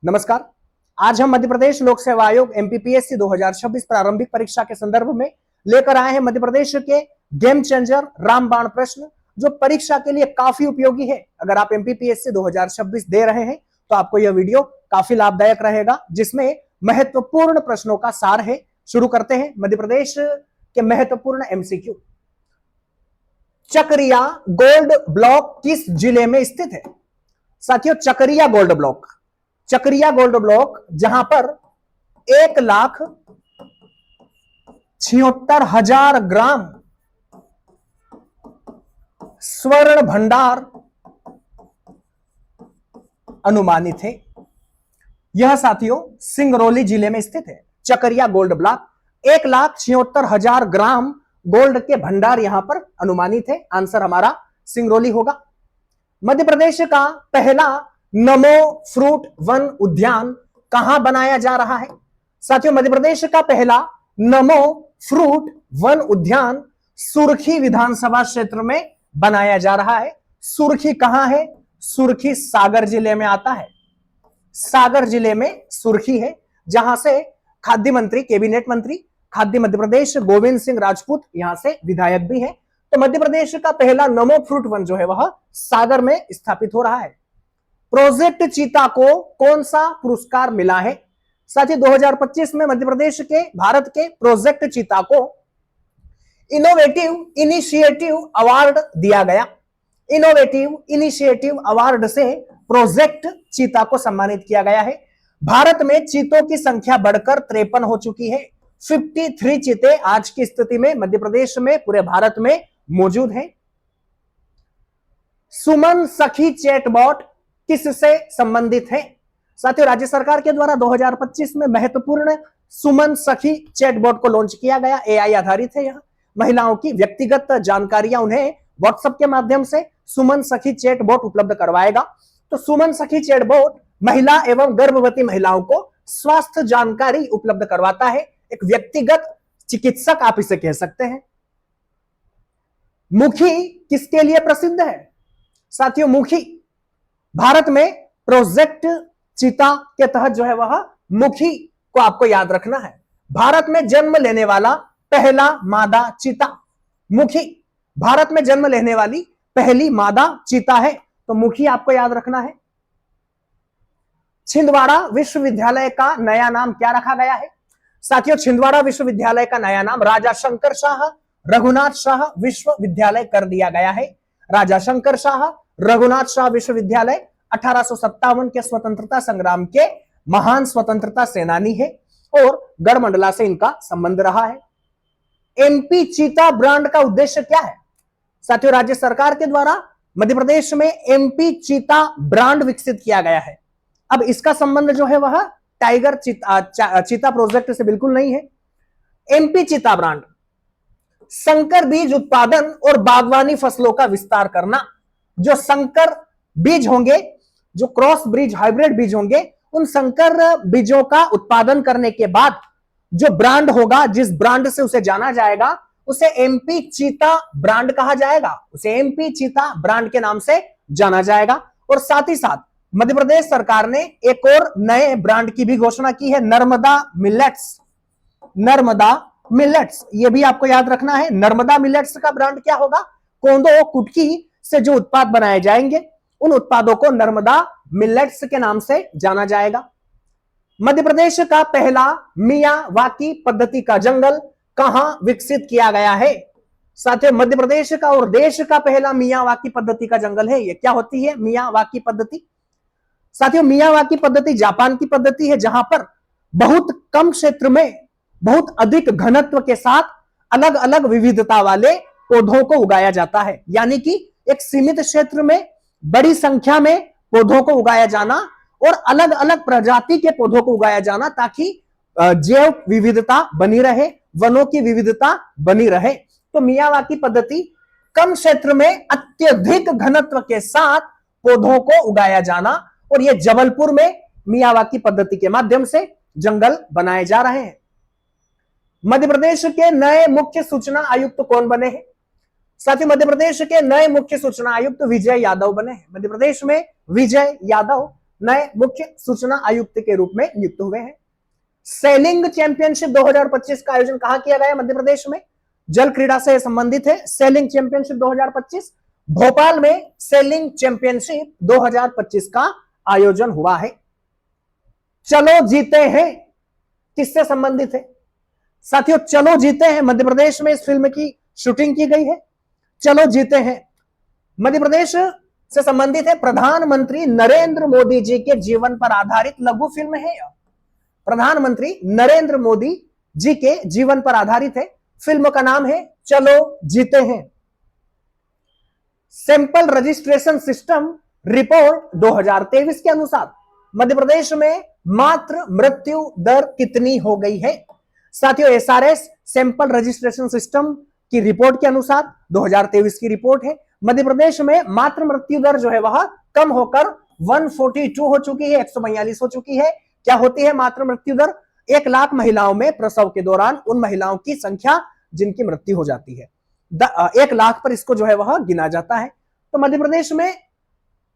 नमस्कार। आज हम मध्य प्रदेश लोक सेवा आयोग एमपीपीएससी 2026 प्रारंभिक परीक्षा के संदर्भ में लेकर आए हैं मध्य प्रदेश के गेम चेंजर रामबाण प्रश्न, जो परीक्षा के लिए काफी उपयोगी है। अगर आप एमपीपीएससी 2026 दे रहे हैं तो आपको यह वीडियो काफी लाभदायक रहेगा, जिसमें महत्वपूर्ण प्रश्नों का सार है। शुरू करते हैं मध्य प्रदेश के महत्वपूर्ण एमसीक्यू। चकरिया गोल्ड ब्लॉक किस जिले में स्थित है? साथियों, चकरिया गोल्ड ब्लॉक जहां पर 1,76,000 ग्राम स्वर्ण भंडार अनुमानित है। यह साथियों सिंगरौली जिले में स्थित है। चकरिया गोल्ड ब्लॉक 1,76,000 ग्राम गोल्ड के भंडार यहां पर अनुमानित है। आंसर हमारा सिंगरौली होगा। मध्य प्रदेश का पहला नमो फ्रूट वन उद्यान कहां बनाया जा रहा है? साथियों, मध्य प्रदेश का पहला नमो फ्रूट वन उद्यान सुर्खी विधानसभा क्षेत्र में बनाया जा रहा है। सुर्खी कहां है? सुर्खी सागर जिले में आता है। सागर जिले में सुर्खी है, जहां से खाद्य मंत्री, कैबिनेट मंत्री खाद्य मध्य प्रदेश गोविंद सिंह राजपूत यहां से विधायक भी है। तो मध्य प्रदेश का पहला नमो फ्रूट वन जो है वह सागर में स्थापित हो रहा है। प्रोजेक्ट चीता को कौन सा पुरस्कार मिला है? साथियों, 2025 में मध्य प्रदेश के भारत के प्रोजेक्ट चीता को इनोवेटिव इनिशिएटिव अवार्ड दिया गया। इनोवेटिव इनिशिएटिव अवार्ड से प्रोजेक्ट चीता को सम्मानित किया गया है। भारत में चीतों की संख्या बढ़कर 53 हो चुकी है। 53 चीते आज की स्थिति में मध्य प्रदेश में पूरे भारत में मौजूद हैं। सुमन सखी चैटबॉट किससे संबंधित है? साथियों, राज्य सरकार के द्वारा 2025 में महत्वपूर्ण सुमन सखी चैटबॉट को लॉन्च किया गया। एआई आधारित है। यह महिलाओं की व्यक्तिगत जानकारियां उन्हें व्हाट्सएप के माध्यम से सुमन सखी चैटबॉट उपलब्ध करवाएगा। तो सुमन सखी चैटबॉट महिला एवं गर्भवती महिलाओं को स्वास्थ्य जानकारी उपलब्ध करवाता है। एक व्यक्तिगत चिकित्सक आप इसे कह सकते हैं। मुखी किसके लिए प्रसिद्ध है? साथियों, मुखी भारत में प्रोजेक्ट चीता के तहत जो है वह मुखी को आपको याद रखना है। भारत में जन्म लेने वाला पहला मादा चीता मुखी, भारत में जन्म लेने वाली पहली मादा चीता है। तो मुखी आपको याद रखना है। छिंदवाड़ा विश्वविद्यालय का नया नाम क्या रखा गया है? साथियों, छिंदवाड़ा विश्वविद्यालय का नया नाम राजा शंकर शाह रघुनाथ शाह विश्वविद्यालय कर दिया गया है। राजा शंकर शाह रघुनाथ शाह विश्वविद्यालय 1857 के स्वतंत्रता संग्राम के महान स्वतंत्रता सेनानी है और गढ़मंडला से इनका संबंध रहा है। एमपी चीता ब्रांड का उद्देश्य क्या है? साथियों, राज्य सरकार के द्वारा मध्य प्रदेश में एमपी चीता ब्रांड विकसित किया गया है। अब इसका संबंध जो है वह टाइगर चीता प्रोजेक्ट से बिल्कुल नहीं है। एमपी चीता ब्रांड संकर बीज उत्पादन और बागवानी फसलों का विस्तार करना। जो संकर बीज होंगे, जो क्रॉस ब्रीज हाइब्रिड बीज होंगे, उन संकर बीजों का उत्पादन करने के बाद जो ब्रांड होगा, जिस ब्रांड से उसे जाना जाएगा, उसे एमपी चीता ब्रांड कहा जाएगा। उसे एमपी चीता ब्रांड के नाम से जाना जाएगा। और साथ ही साथ मध्य प्रदेश सरकार ने एक और नए ब्रांड की भी घोषणा की है, नर्मदा मिलेट्स। नर्मदा मिलेट्स, ये भी आपको याद रखना है। नर्मदा मिलेट्स का ब्रांड क्या होगा? कोंदो कुटकी से जो उत्पाद बनाए जाएंगे, उन उत्पादों को नर्मदा मिलेट्स के नाम से जाना जाएगा। मध्य प्रदेश का पहला मियावाकी पद्धति का जंगल कहां विकसित किया गया है? साथियों, मध्य प्रदेश का और देश का पहला मियावाकी पद्धति का जंगल है। यह क्या होती है मियावाकी पद्धति? साथियों, मियावाकी पद्धति जापान की पद्धति है, जहां पर बहुत कम क्षेत्र में बहुत अधिक घनत्व के साथ अलग अलग विविधता वाले पौधों को उगाया जाता है। यानी कि एक सीमित क्षेत्र में बड़ी संख्या में पौधों को उगाया जाना और अलग अलग प्रजाति के पौधों को उगाया जाना, ताकि जैव विविधता बनी रहे, वनों की विविधता बनी रहे। तो मियावाकी पद्धति कम क्षेत्र में अत्यधिक घनत्व के साथ पौधों को उगाया जाना, और यह जबलपुर में मियावाकी पद्धति के माध्यम से जंगल बनाए जा रहे हैं। मध्य प्रदेश के नए मुख्य सूचना आयुक्त कौन बने हैं? साथियों, मध्य प्रदेश के नए मुख्य सूचना आयुक्त विजय यादव बने हैं। मध्य प्रदेश में विजय यादव नए मुख्य सूचना आयुक्त के रूप में नियुक्त हुए हैं। सेलिंग चैंपियनशिप 2025 का आयोजन कहां किया गया? मध्य प्रदेश में। जल क्रीड़ा से संबंधित है सेलिंग चैंपियनशिप 2025। भोपाल में सेलिंग चैंपियनशिप 2025 का आयोजन हुआ है। चलो जीते हैं किससे संबंधित है? साथियों, चलो जीते हैं मध्य प्रदेश में इस फिल्म की शूटिंग की गई है। चलो जीते हैं मध्य प्रदेश से संबंधित है। प्रधानमंत्री नरेंद्र मोदी जी के जीवन पर आधारित लघु फिल्म है। प्रधानमंत्री नरेंद्र मोदी जी के जीवन पर आधारित है। फिल्म का नाम है चलो जीते हैं। सैंपल रजिस्ट्रेशन सिस्टम रिपोर्ट 2023 के अनुसार मध्य प्रदेश में मात्र मृत्यु दर कितनी हो गई है? साथियों, एसआरएस सैंपल रजिस्ट्रेशन सिस्टम की रिपोर्ट के अनुसार 2023 की रिपोर्ट है। मध्य प्रदेश में मात्र मृत्यु दर जो है वह कम होकर 142 हो चुकी है, 142 हो चुकी है। क्या होती है मात्र मृत्यु दर? 1 लाख महिलाओं में प्रसव के दौरान उन महिलाओं की संख्या जिनकी मृत्यु हो जाती है, 1 लाख पर इसको जो है वह गिना जाता है। तो मध्य प्रदेश में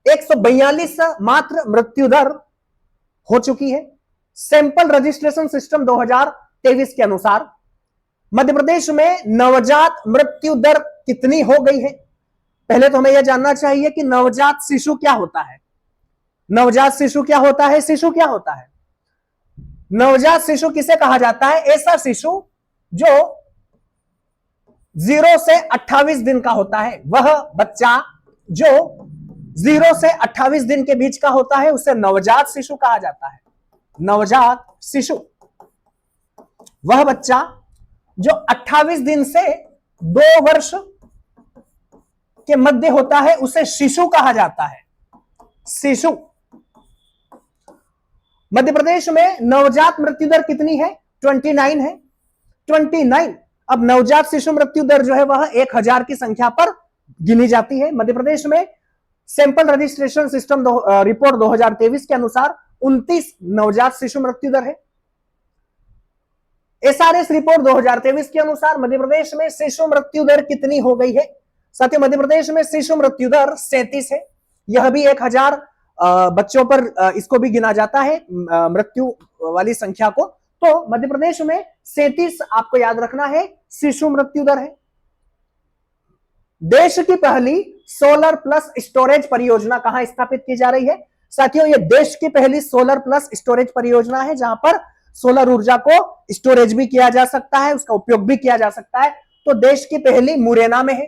142 मात्र मृत्यु दर हो चुकी है। सैंपल रजिस्ट्रेशन सिस्टम 2023 के अनुसार मध्य प्रदेश में नवजात मृत्यु दर कितनी हो गई है? पहले तो हमें यह जानना चाहिए कि नवजात शिशु क्या होता है। नवजात शिशु क्या होता है? शिशु क्या होता है? नवजात शिशु किसे कहा जाता है? ऐसा शिशु जो 0 से 28 दिन का होता है। वह बच्चा जो 0 से 28 दिन के बीच का होता है उसे नवजात शिशु कहा जाता है। नवजात शिशु वह बच्चा जो 28 दिन से 2 वर्ष के मध्य होता है उसे शिशु कहा जाता है। शिशु। मध्य प्रदेश में नवजात मृत्यु दर कितनी है? 29 है। 29। अब नवजात शिशु मृत्यु दर जो है वह 1000 की संख्या पर गिनी जाती है। मध्य प्रदेश में सैंपल रजिस्ट्रेशन सिस्टम रिपोर्ट 2023 के अनुसार 29 नवजात शिशु मृत्यु दर है। एसआरएस रिपोर्ट 2023 के अनुसार मध्य प्रदेश में शिशु मृत्यु दर कितनी हो गई है? साथियों, मध्य प्रदेश में शिशु मृत्यु दर 37 है। यह भी 1000 बच्चों पर इसको भी गिना जाता है मृत्यु वाली संख्या को। तो मध्य प्रदेश में 37 आपको याद रखना है शिशु मृत्यु दर है। देश की पहली सोलर प्लस स्टोरेज परियोजना कहां स्थापित की जा रही है? साथियों, यह देश की पहली सोलर प्लस स्टोरेज परियोजना है जहां पर सोलर ऊर्जा को स्टोरेज भी किया जा सकता है, उसका उपयोग भी किया जा सकता है। तो देश की पहली मुरैना में है।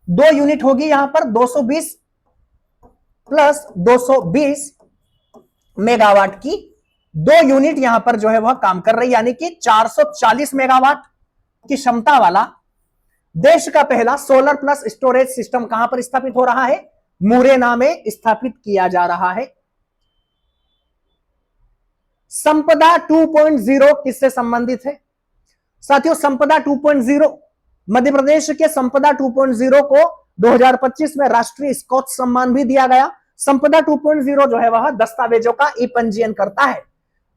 2 यूनिट होगी यहां पर 220 प्लस 220 मेगावाट की 2 यूनिट यहां पर जो है वह काम कर रही, यानी कि 440 मेगावाट की क्षमता वाला देश का पहला सोलर प्लस स्टोरेज सिस्टम कहां पर स्थापित हो रहा है? मुरैना में स्थापित किया जा रहा है। संपदा 2.0 किससे संबंधित है? साथियों, संपदा 2.0 मध्य प्रदेश के संपदा 2.0 को 2025 में राष्ट्रीय स्कॉच सम्मान भी दिया गया। संपदा 2.0 जो है वह दस्तावेजों का ई पंजीयन करता है।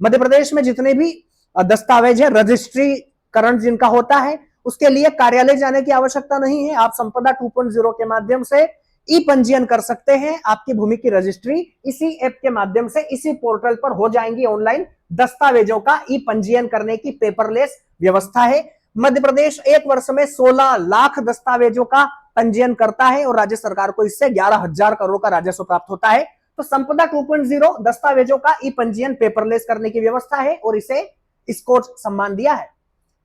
मध्य प्रदेश में जितने भी दस्तावेज है, रजिस्ट्रीकरण जिनका होता है, उसके लिए कार्यालय जाने की आवश्यकता नहीं है। आप संपदा 2.0 के माध्यम से ई पंजीयन कर सकते हैं। आपकी भूमि की रजिस्ट्री इसी ऐप के माध्यम से इसी पोर्टल पर हो जाएंगी ऑनलाइन। दस्तावेजों का ई पंजीयन करने की पेपरलेस व्यवस्था है। मध्य प्रदेश 1 वर्ष में 16 लाख दस्तावेजों का पंजीयन करता है और राज्य सरकार को इससे 11,000 करोड़ का राजस्व प्राप्त होता है। तो संपदा 2.0 दस्तावेजों का ई पंजीयन पेपरलेस करने की व्यवस्था है और इसे स्कॉच सम्मान दिया है।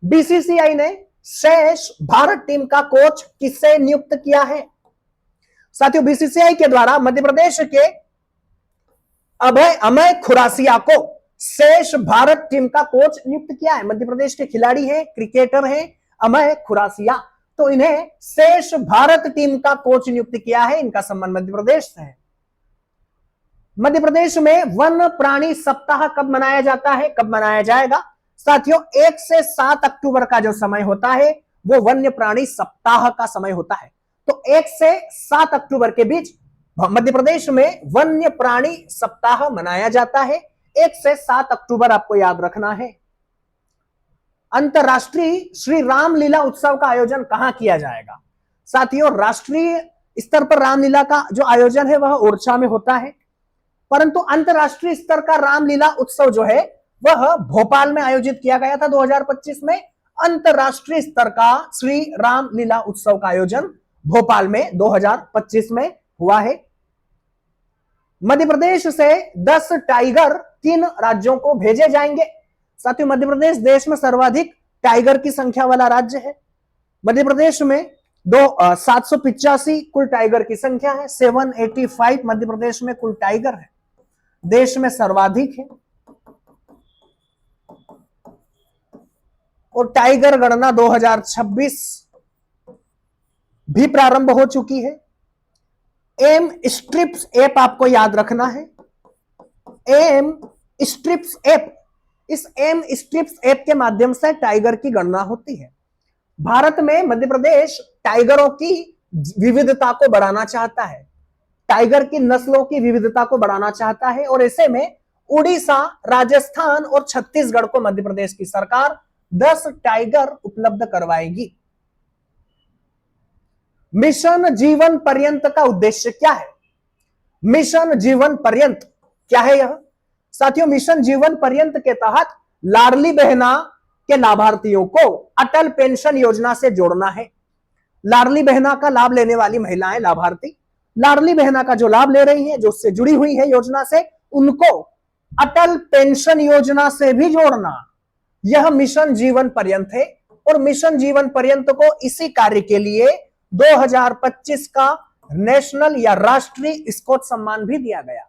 बीसीसीआई ने शेष भारत टीम का कोच किससे नियुक्त किया है? साथियों, बीसीसीआई के द्वारा मध्य प्रदेश के अमय खुरासिया को शेष भारत टीम का कोच नियुक्त किया है। मध्य प्रदेश के खिलाड़ी हैं, क्रिकेटर हैं अमय खुरासिया, तो इन्हें शेष भारत टीम का कोच नियुक्त किया है। इनका संबंध मध्य प्रदेश से है। मध्य प्रदेश में वन्य प्राणी सप्ताह कब मनाया जाता है, कब मनाया जाएगा? साथियों, 1 से 7 अक्टूबर का जो समय होता है वो वन्य प्राणी सप्ताह का समय होता है। तो 1 से 7 अक्टूबर के बीच मध्य प्रदेश में वन्य प्राणी सप्ताह मनाया जाता है। 1 से 7 अक्टूबर आपको याद रखना है। अंतरराष्ट्रीय श्री रामलीला उत्सव का आयोजन कहां किया जाएगा? साथियों, राष्ट्रीय स्तर पर रामलीला का जो आयोजन है वह ओरछा में होता है। परंतु अंतरराष्ट्रीय स्तर का रामलीला उत्सव जो है वह भोपाल में आयोजित किया गया था 2025 में। अंतरराष्ट्रीय स्तर का श्री रामलीला उत्सव का आयोजन भोपाल में 2025 में हुआ है। मध्य प्रदेश से 10 टाइगर 3 राज्यों को भेजे जाएंगे। साथियों, मध्य प्रदेश देश में सर्वाधिक टाइगर की संख्या वाला राज्य है। मध्य प्रदेश में 785 कुल टाइगर की संख्या है। 785 मध्य प्रदेश में कुल टाइगर है, देश में सर्वाधिक है। और टाइगर गणना 2026 भी प्रारंभ हो चुकी है। एम स्ट्रिप्स ऐप आपको याद रखना है। एम स्ट्रिप्स ऐप, इस एम स्ट्रिप्स ऐप के माध्यम से टाइगर की गणना होती है। भारत में मध्य प्रदेश टाइगरों की विविधता को बढ़ाना चाहता है, टाइगर की नस्लों की विविधता को बढ़ाना चाहता है, और ऐसे में उड़ीसा, राजस्थान और छत्तीसगढ़ को मध्य प्रदेश की सरकार 10 टाइगर उपलब्ध करवाएगी। मिशन जीवन पर्यंत का उद्देश्य क्या है? मिशन जीवन पर्यंत क्या है यह? साथियों, मिशन जीवन पर्यंत के तहत लाडली बहना के लाभार्थियों को अटल पेंशन योजना से जोड़ना है। लाडली बहना का लाभ लेने वाली महिलाएं, लाभार्थी लाडली बहना का जो लाभ ले रही हैं, जो उससे जुड़ी हुई है योजना से, उनको अटल पेंशन योजना से भी जोड़ना, यह मिशन जीवन पर्यंत है। और मिशन जीवन पर्यंत को इसी कार्य के लिए 2025 का नेशनल या राष्ट्रीय स्कॉच सम्मान भी दिया गया।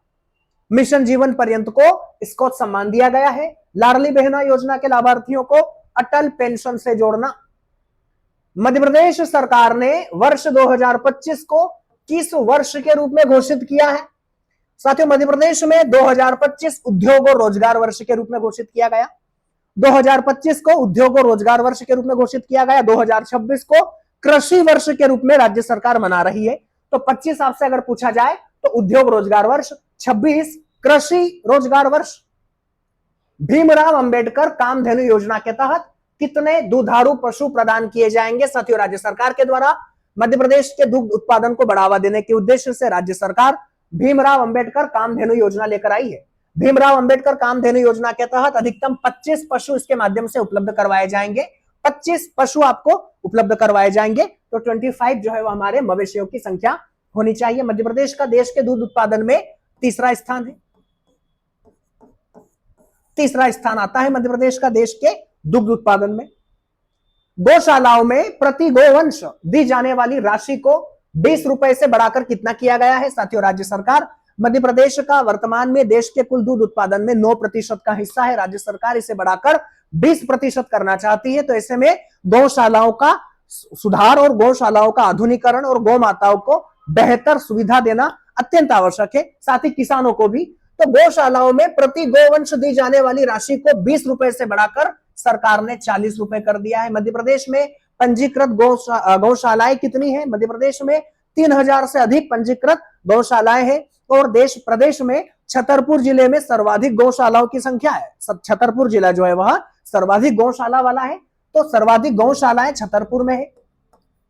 मिशन जीवन पर्यंत को स्कॉच सम्मान दिया गया है। लाडली बहना योजना के लाभार्थियों को अटल पेंशन से जोड़ना। मध्य प्रदेश सरकार ने वर्ष 2025 को किस वर्ष के रूप में घोषित किया है? साथियों, मध्य प्रदेश में 2025 उद्योग और रोजगार वर्ष के रूप में घोषित किया गया। 2025 को उद्योग और रोजगार वर्ष के रूप में घोषित किया गया। 2026 को कृषि वर्ष के रूप में राज्य सरकार मना रही है। तो 25 आपसे अगर पूछा जाए तो उद्योग रोजगार वर्ष, 26 कृषि रोजगार वर्ष। भीमराव अंबेडकर कामधेनु योजना के तहत कितने दुधारू पशु प्रदान किए जाएंगे? साथियों, राज्य सरकार के द्वारा मध्य प्रदेश के दुग्ध उत्पादन को बढ़ावा देने के उद्देश्य से राज्य सरकार भीमराव अंबेडकर कामधेनु योजना लेकर आई है। भीमराव अंबेडकर कामधेनु योजना के तहत अधिकतम 25 पशु इसके माध्यम से उपलब्ध करवाए जाएंगे। 25 पशु आपको उपलब्ध करवाए जाएंगे। तो 25 जो है वो हमारे मवेशियों की संख्या होनी चाहिए। मध्य प्रदेश का देश के दूध उत्पादन में तीसरा स्थान है। तीसरा स्थान आता है मध्य प्रदेश का देश के दुग्ध उत्पादन में। गौशालाओं में प्रति गोवंश दी जाने वाली राशि को 20 रुपए से बढ़ाकर कितना किया गया है? साथियों, राज्य सरकार मध्य प्रदेश का वर्तमान में देश के कुल दूध उत्पादन में 9% का हिस्सा है। राज्य सरकार इसे बढ़ाकर 20% करना चाहती है। तो ऐसे में गौशालाओं का सुधार और गौशालाओं का आधुनिकीकरण और गौ माताओं को बेहतर सुविधा देना अत्यंत आवश्यक है, साथ ही किसानों को भी। तो गौशालाओं में प्रति गोवंश दी जाने वाली राशि को 20 रुपए से बढ़ाकर सरकार ने 40 रुपए कर दिया है। मध्य प्रदेश में पंजीकृत गौशालाएं कितनी है? मध्य प्रदेश में 3000 से अधिक पंजीकृत गौशालाएं हैं। और प्रदेश में छतरपुर जिले में सर्वाधिक गौशालाओं की संख्या है। छतरपुर जिला जो है वह सर्वाधिक गौशाला वाला है। तो सर्वाधिक गौशालाएं छतरपुर में है।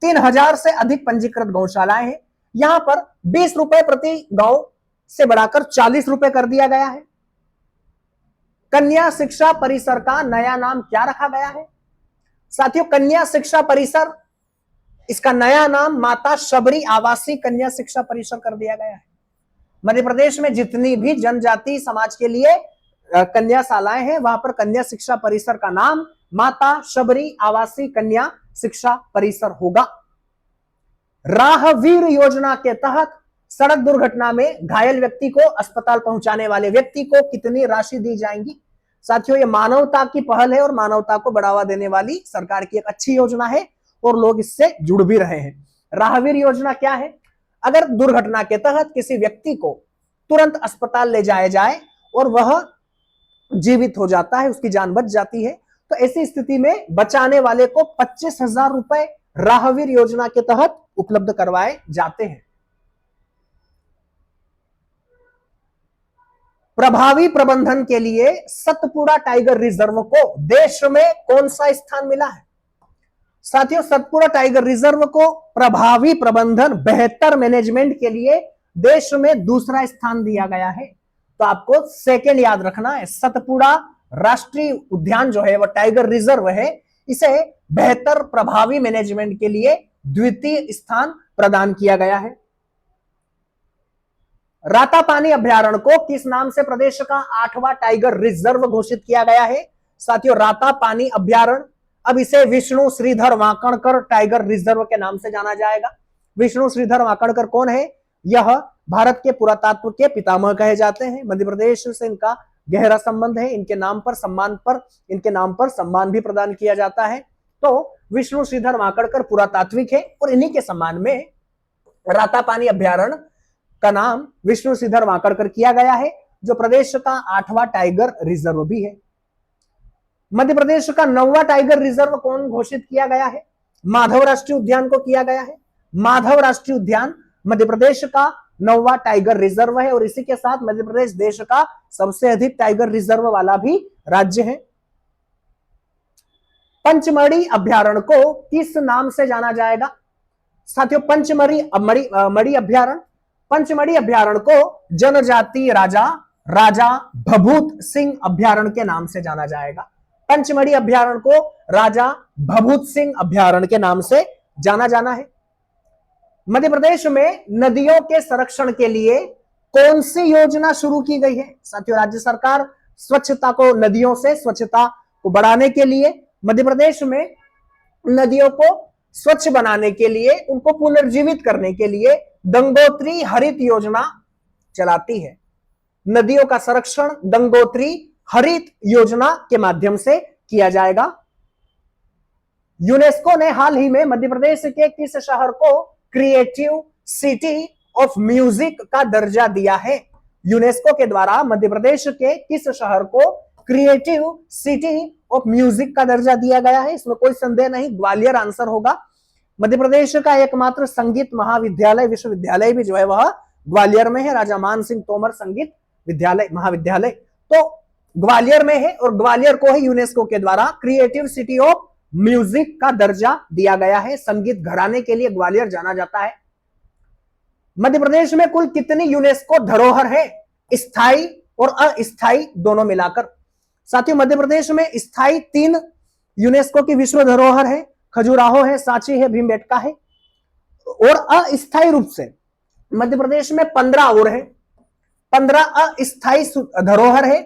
3000 से अधिक पंजीकृत गौशालाएं हैं। यहां पर 20 रुपए प्रति गौ से बढ़ाकर 40 रुपए कर दिया गया है। कन्या शिक्षा परिसर का नया नाम क्या रखा गया है? साथियों, कन्या शिक्षा परिसर, इसका नया नाम माता शबरी आवासीय कन्या शिक्षा परिसर कर दिया गया है। मध्य प्रदेश में जितनी भी जनजाति समाज के लिए कन्याशालाएं हैं, वहां पर कन्या शिक्षा परिसर का नाम माता शबरी आवासीय कन्या शिक्षा परिसर होगा। राहवीर योजना के तहत सड़क दुर्घटना में घायल व्यक्ति को अस्पताल पहुंचाने वाले व्यक्ति को कितनी राशि दी जाएगी? साथियों, ये मानवता की पहल है और मानवता को बढ़ावा देने वाली सरकार की एक अच्छी योजना है और लोग इससे जुड़ भी रहे हैं। राहवीर योजना क्या है? अगर दुर्घटना के तहत किसी व्यक्ति को तुरंत अस्पताल ले जाया जाए और वह जीवित हो जाता है, उसकी जान बच जाती है, तो ऐसी स्थिति में बचाने वाले को 25,000 रुपए राहवीर योजना के तहत उपलब्ध करवाए जाते हैं। प्रभावी प्रबंधन के लिए सतपुड़ा टाइगर रिजर्व को देश में कौन सा स्थान मिला है? साथियों, सतपुड़ा टाइगर रिजर्व को प्रभावी प्रबंधन, बेहतर मैनेजमेंट के लिए देश में दूसरा स्थान दिया गया है। तो आपको सेकेंड याद रखना है। सतपुड़ा राष्ट्रीय उद्यान जो है वो टाइगर रिजर्व है, इसे बेहतर प्रभावी मैनेजमेंट के लिए द्वितीय स्थान प्रदान किया गया है। रातापानी अभ्यारण्य को किस नाम से प्रदेश का 8वां टाइगर रिजर्व घोषित किया गया है? साथियों, रातापानी अभ्यारण्य अब इसे विष्णु श्रीधर वाकणकर टाइगर रिजर्व के नाम से जाना जाएगा। विष्णु श्रीधर वाकणकर कौन है? यह भारत के पुरातत्व के पितामह कहे जाते हैं। मध्य प्रदेश से इनका गहरा संबंध है। इनके नाम पर सम्मान भी प्रदान किया जाता है। तो विष्णु श्रीधर वाकणकर पुरातात्विक है और इन्हीं के सम्मान में रातापानी अभ्यारण्य का नाम विष्णु श्रीधर वाकणकर किया गया है, जो प्रदेश का 8वां टाइगर रिजर्व भी है। मध्य प्रदेश का 9वां टाइगर रिजर्व कौन घोषित किया गया है? माधव राष्ट्रीय उद्यान को किया गया है। माधव राष्ट्रीय उद्यान मध्य प्रदेश का 9वां टाइगर रिजर्व है और इसी के साथ मध्य प्रदेश देश का सबसे अधिक टाइगर रिजर्व वाला भी राज्य है। पंचमढ़ी अभ्यारण्य को किस नाम से जाना जाएगा? साथियों, पंचमढ़ी अभ्यारण्य को जनजातीय राजा भभूत सिंह अभ्यारण्य के नाम से जाना जाएगा। पंचमढ़ी अभ्यारण्य को राजा भभूत सिंह अभ्यारण्य के नाम से जाना है। मध्य प्रदेश में नदियों के संरक्षण के लिए कौन सी योजना शुरू की गई है? साथियों, राज्य सरकार नदियों से स्वच्छता को बढ़ाने के लिए, मध्य प्रदेश में नदियों को स्वच्छ बनाने के लिए, उनको पुनर्जीवित करने के लिए गंगोत्री हरित योजना चलाती है। नदियों का संरक्षण गंगोत्री हरित योजना के माध्यम से किया जाएगा। यूनेस्को ने हाल ही में मध्य प्रदेश के किस शहर को क्रिएटिव सिटी ऑफ म्यूजिक का दर्जा दिया है? यूनेस्को के द्वारा मध्य प्रदेश के किस शहर को क्रिएटिव सिटी ऑफ म्यूजिक का दर्जा दिया गया है? इसमें कोई संदेह नहीं, ग्वालियर आंसर होगा। मध्य प्रदेश का एकमात्र संगीत महाविद्यालय विश्वविद्यालय भी जो है वह ग्वालियर में है, राजा मान सिंह तोमर संगीत महाविद्यालय तो ग्वालियर में है और ग्वालियर को ही यूनेस्को के द्वारा क्रिएटिव सिटी ऑफ म्यूजिक का दर्जा दिया गया है। संगीत घराने के लिए ग्वालियर जाना जाता है। मध्य प्रदेश में कुल कितनी यूनेस्को धरोहर है, स्थायी और अस्थायी दोनों मिलाकर? साथियों, मध्य प्रदेश में स्थायी 3 यूनेस्को की विश्व धरोहर है, खजुराहो है, सांची है, भीमबेटका है। और अस्थायी रूप से मध्य प्रदेश में 15 और है, 15 अस्थायी धरोहर है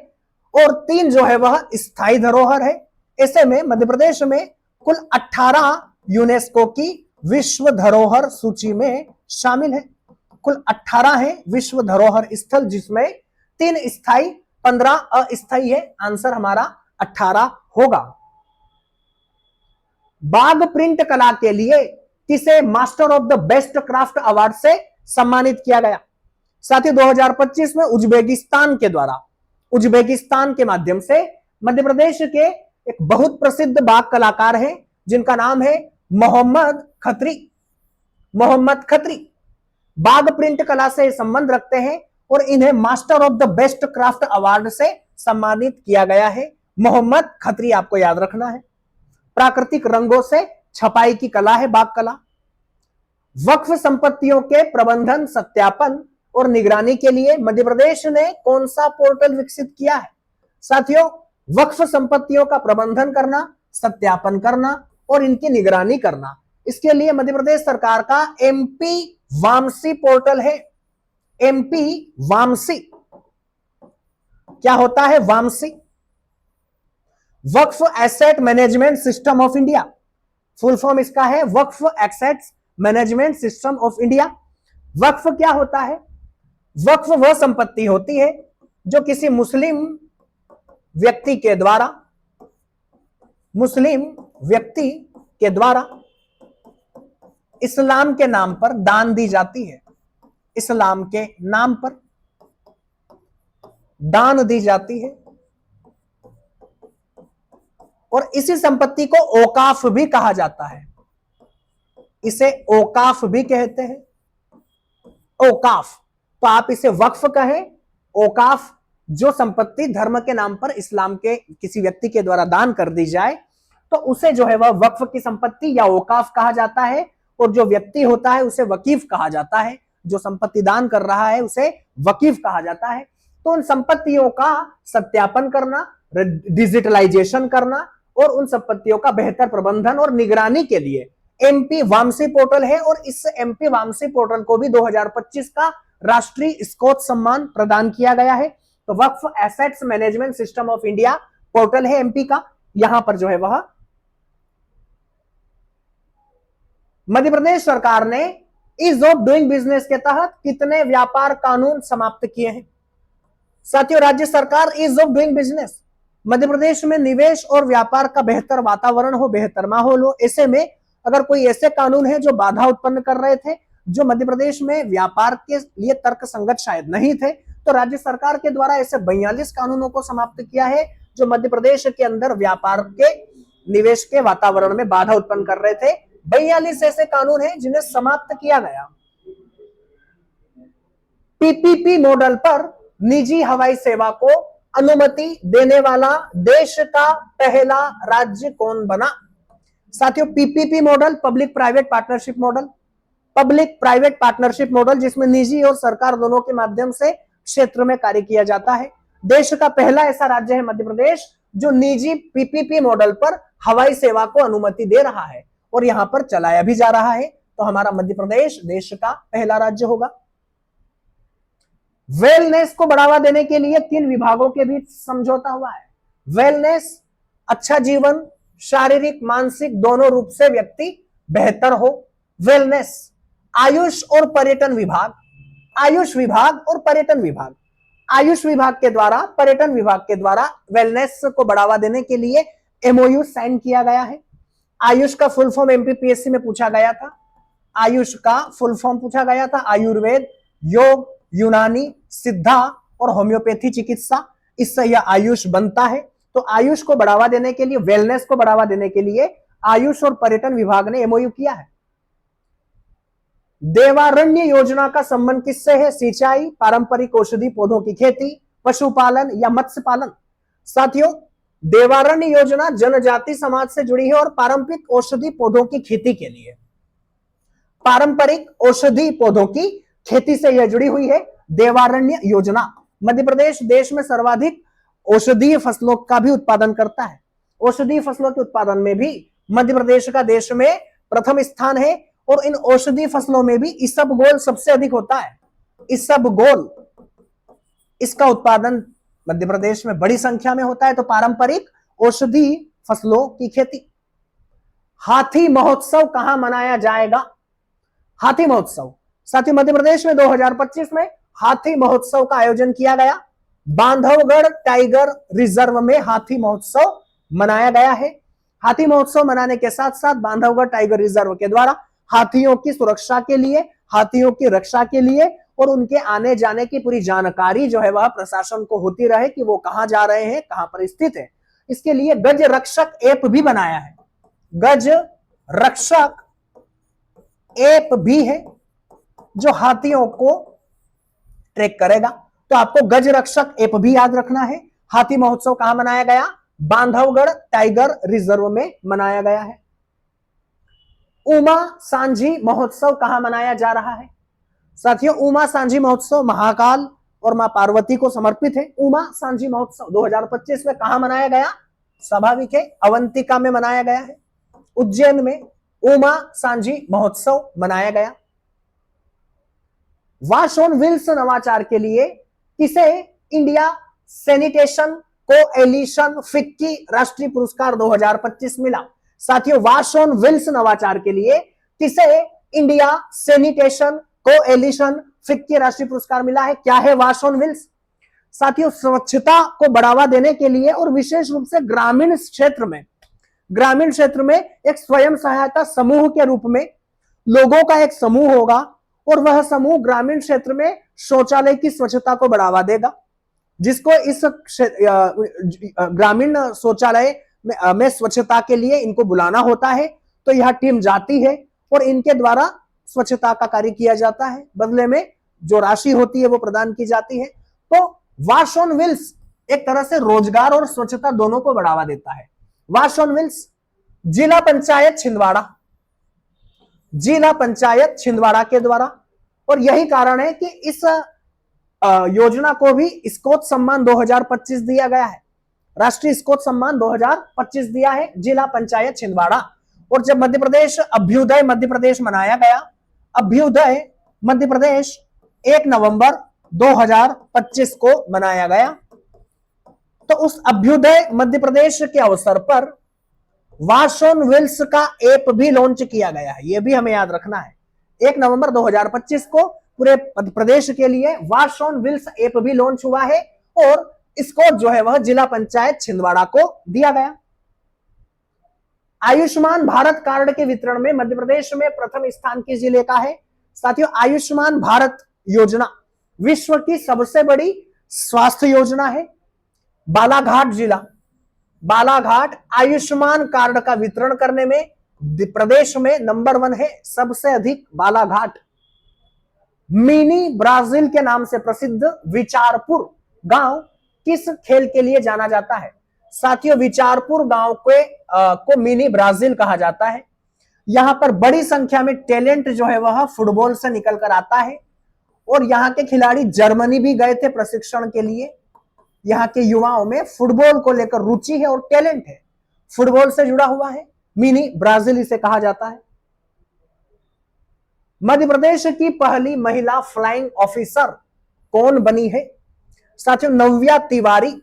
और 3 जो है वह स्थायी धरोहर है। ऐसे में मध्य प्रदेश में कुल 18 यूनेस्को की विश्व धरोहर सूची में शामिल है। कुल 18 है विश्व धरोहर स्थल, जिसमें 3 स्थायी 15 अस्थायी है। आंसर हमारा 18 होगा। बाघ प्रिंट कला के लिए किसे master of the best craft award से सम्मानित किया गया? साथ ही 2025 में उज्बेकिस्तान के माध्यम से मध्य प्रदेश के एक बहुत प्रसिद्ध बाघ कलाकार हैं, जिनका नाम है मोहम्मद खत्री। बाघ प्रिंट कला से संबंध रखते हैं और इन्हें master of the best craft award से सम्मानित किया गया है। मोहम्मद खत्री आपको याद रखना है। प्राकृतिक रंगों से छपाई की कला है बाघ कला। वक्फ संपत्तियों के प्रबंधन, सत्यापन और निगरानी के लिए मध्य प्रदेश ने कौन सा पोर्टल विकसित किया है? साथियों, वक्फ संपत्तियों का प्रबंधन करना, सत्यापन करना और इनकी निगरानी करना, इसके लिए मध्य प्रदेश सरकार का एमपी वामसी पोर्टल है। एमपी वामसी क्या होता है? वामसी Waqf asset management system of India, full form इसका है Waqf assets management system of India. वक्फ क्या होता है? वक्फ वह संपत्ति होती है जो किसी मुस्लिम व्यक्ति के द्वारा इस्लाम के नाम पर दान दी जाती है। इस्लाम के नाम पर दान दी जाती है और इसी संपत्ति को औकाफ भी कहा जाता है। इसे औकाफ भी कहते हैं। औकाफ, तो आप इसे वक्फ कहें, औकाफ जो संपत्ति धर्म के नाम पर इस्लाम के किसी व्यक्ति के द्वारा दान कर दी जाए तो उसे जो है वह वक्फ की संपत्ति या औकाफ कहा जाता है। और जो व्यक्ति होता है उसे वकीफ कहा जाता है। जो संपत्ति दान कर रहा है उसे वकीफ कहा जाता है। तो उन संपत्तियों का सत्यापन करना, डिजिटलाइजेशन करना और उन संपत्तियों का बेहतर प्रबंधन और निगरानी के लिए एमपी वामसी पोर्टल है। और इस एमपी वामसी पोर्टल को भी 2025 का राष्ट्रीय स्कोच सम्मान प्रदान किया गया है। तो Waqf assets management system of India portal है एमपी का। यहां पर जो है वह मध्य प्रदेश सरकार ने ईज ऑफ डूइंग बिजनेस के तहत कितने व्यापार कानून समाप्त किए हैं? साथियों, राज्य सरकार ease of doing business, Madhya Pradesh में निवेश और व्यापार का बेहतर वातावरण हो, बेहतर माहौल हो, ऐसे में अगर कोई ऐसे कानून है जो बाधा उत्पन्न कर रहे थे, जो मध्य प्रदेश में व्यापार के लिए तर्क संगत शायद नहीं थे, तो राज्य सरकार के द्वारा ऐसे 42 कानूनों को समाप्त किया है जो मध्य प्रदेश के अंदर व्यापार के, निवेश के वातावरण में बाधा उत्पन्न कर रहे थे। 42 ऐसे कानून हैं जिन्हें समाप्त किया गया। पीपीपी मॉडल पर निजी हवाई सेवा को अनुमति देने वाला देश का पहला राज्य कौन बना? साथियों, PPP model, public private partnership model, public private partnership model जिसमें निजी और सरकार दोनों के माध्यम से क्षेत्र में कार्य किया जाता है। देश का पहला ऐसा राज्य है मध्य प्रदेश जो निजी पीपीपी मॉडल पर हवाई सेवा को अनुमति दे रहा है और यहां पर चलाया भी जा रहा है। तो हमारा मध्य प्रदेश देश का पहला राज्य होगा। वेलनेस को बढ़ावा देने के लिए 3 विभागों के बीच समझौता हुआ है। वेलनेस, अच्छा जीवन, शारीरिक मानसिक दोनों रूप से व्यक्ति बेहतर हो। वेलनेस, आयुष और पर्यटन विभाग, आयुष विभाग और पर्यटन विभाग, आयुष विभाग के द्वारा, पर्यटन विभाग के द्वारा वेलनेस को बढ़ावा देने के लिए एमओयू साइन किया गया है। आयुष का फुल फॉर्म एमपीपीएससी में पूछा गया था। आयुष का फुल फॉर्म पूछा गया था, आयुर्वेद, योग, यूनानी, सिद्धा और होम्योपैथी चिकित्सा, इससे यह आयुष बनता है। तो आयुष को बढ़ावा देने के लिए, वेलनेस को बढ़ावा देने के लिए आयुष और पर्यटन विभाग ने एमओयू किया है। देवारण्य योजना का संबंध किससे है? सिंचाई, पारंपरिक औषधि पौधों की खेती, पशुपालन या मत्स्य पालन? साथियों, देवारण्य योजना जनजाति समाज से जुड़ी है और पारंपरिक औषधि पौधों की खेती के लिए, पारंपरिक औषधि पौधों की खेती से यह जुड़ी हुई है देवारण्य योजना। मध्य प्रदेश देश में सर्वाधिक औषधीय फसलों का भी उत्पादन करता है। औषधीय फसलों के उत्पादन में भी मध्य प्रदेश का देश में प्रथम स्थान है और इन औषधीय फसलों में भी इसबगोल सबसे अधिक होता है। इसबगोल, इसका उत्पादन मध्य प्रदेश में बड़ी संख्या में होता है। तो पारंपरिक औषधीय फसलों की खेती। हाथी महोत्सव कहां मनाया जाएगा? हाथी महोत्सव, साथियों, मध्य प्रदेश में 2025 में हाथी महोत्सव का आयोजन किया गया। बांधवगढ़ टाइगर रिजर्व में हाथी महोत्सव मनाया गया है। हाथी महोत्सव मनाने के साथ साथ बांधवगढ़ टाइगर रिजर्व के द्वारा हाथियों की सुरक्षा के लिए, हाथियों की रक्षा के लिए और उनके आने जाने की पूरी जानकारी जो है वह प्रशासन को होती रहे कि वो कहां जा रहे हैं, कहां पर स्थित है, इसके लिए गज रक्षक ऐप भी बनाया है। गज रक्षक ऐप भी है जो हाथियों को ट्रैक करेगा। तो आपको गज रक्षक ऐप भी याद रखना है। हाथी महोत्सव कहां मनाया गया? बांधवगढ़ टाइगर रिजर्व में मनाया गया है। उमा सांझी महोत्सव कहां मनाया जा रहा है? साथियों, उमा सांझी महोत्सव महाकाल और मां पार्वती को समर्पित है। उमा सांझी महोत्सव 2025 में कहां मनाया गया? स्वाभाविक है, अवंतिका में मनाया गया है। उज्जैन में उमा सांझी महोत्सव मनाया गया। वॉश ऑन व्हील्स नवाचार के लिए किसे इंडिया सैनिटेशन कोएलिशन फिक्की राष्ट्रीय पुरस्कार 2025 मिला? साथियों, वॉश ऑन व्हील्स नवाचार के लिए किसे इंडिया सैनिटेशन कोएलिशन फिक्की राष्ट्रीय पुरस्कार मिला है? क्या है वॉश ऑन व्हील्स? साथियों, स्वच्छता को बढ़ावा देने के लिए और विशेष रूप से ग्रामीण क्षेत्र में एक स्वयं सहायता समूह के रूप में लोगों का एक समूह होगा और वह समूह ग्रामीण क्षेत्र में शौचालय की स्वच्छता को बढ़ावा देगा, जिसको इस ग्रामीण शौचालय में स्वच्छता के लिए इनको बुलाना होता है। तो यह टीम जाती है और इनके द्वारा स्वच्छता का कार्य किया जाता है, बदले में जो राशि होती है वो प्रदान की जाती है। तो वॉश ऑन व्हील्स एक तरह से रोजगार और स्वच्छता दोनों को बढ़ावा देता है। वॉश ऑन व्हील्स जिला पंचायत छिंदवाड़ा के द्वारा, और यही कारण है कि इस योजना को भी स्कोच सम्मान 2025 दिया गया है। राष्ट्रीय स्कोच सम्मान 2025 दिया है जिला पंचायत छिंदवाड़ा। और जब मध्य प्रदेश अभ्युदय मध्य प्रदेश मनाया गया, अभ्युदय मध्य प्रदेश 1 नवंबर 2025 को मनाया गया। तो उस अभ्युदय मध्य प्रदेश के अवसर पर वॉश ऑन व्हील्स का ऐप भी लॉन्च किया गया है, यह भी हमें याद रखना है। 1 नवंबर 2025 को पूरे प्रदेश के लिए वॉश ऑन व्हील्स ऐप भी लॉन्च हुआ है और इसको जो है वह जिला पंचायत छिंदवाड़ा को दिया गया। आयुष्मान भारत कार्ड के वितरण में मध्य प्रदेश में प्रथम स्थान किस जिले का है? साथियों, आयुष्मान भारत योजना विश्व की सबसे बड़ी स्वास्थ्य योजना है। बालाघाट जिला, बालाघाट आयुष्मान कार्ड का वितरण करने में प्रदेश में नंबर 1 है, सबसे अधिक बालाघाट। मिनी ब्राजील के नाम से प्रसिद्ध विचारपुर गांव किस खेल के लिए जाना जाता है? साथियों, विचारपुर गांव को मिनी ब्राजील कहा जाता है। यहां पर बड़ी संख्या में टैलेंट जो है वह फुटबॉल से निकल कर आता है और यहाँ के खिलाड़ी जर्मनी भी गए थे प्रशिक्षण के लिए। यहाँ के युवाओं में फुटबॉल को लेकर रुचि है और टैलेंट है, फुटबॉल से जुड़ा हुआ है, मिनी ब्राजील इसे कहा जाता है। मध्य प्रदेश की पहली महिला फ्लाइंग ऑफिसर कौन बनी है? साथियों, नव्या तिवारी।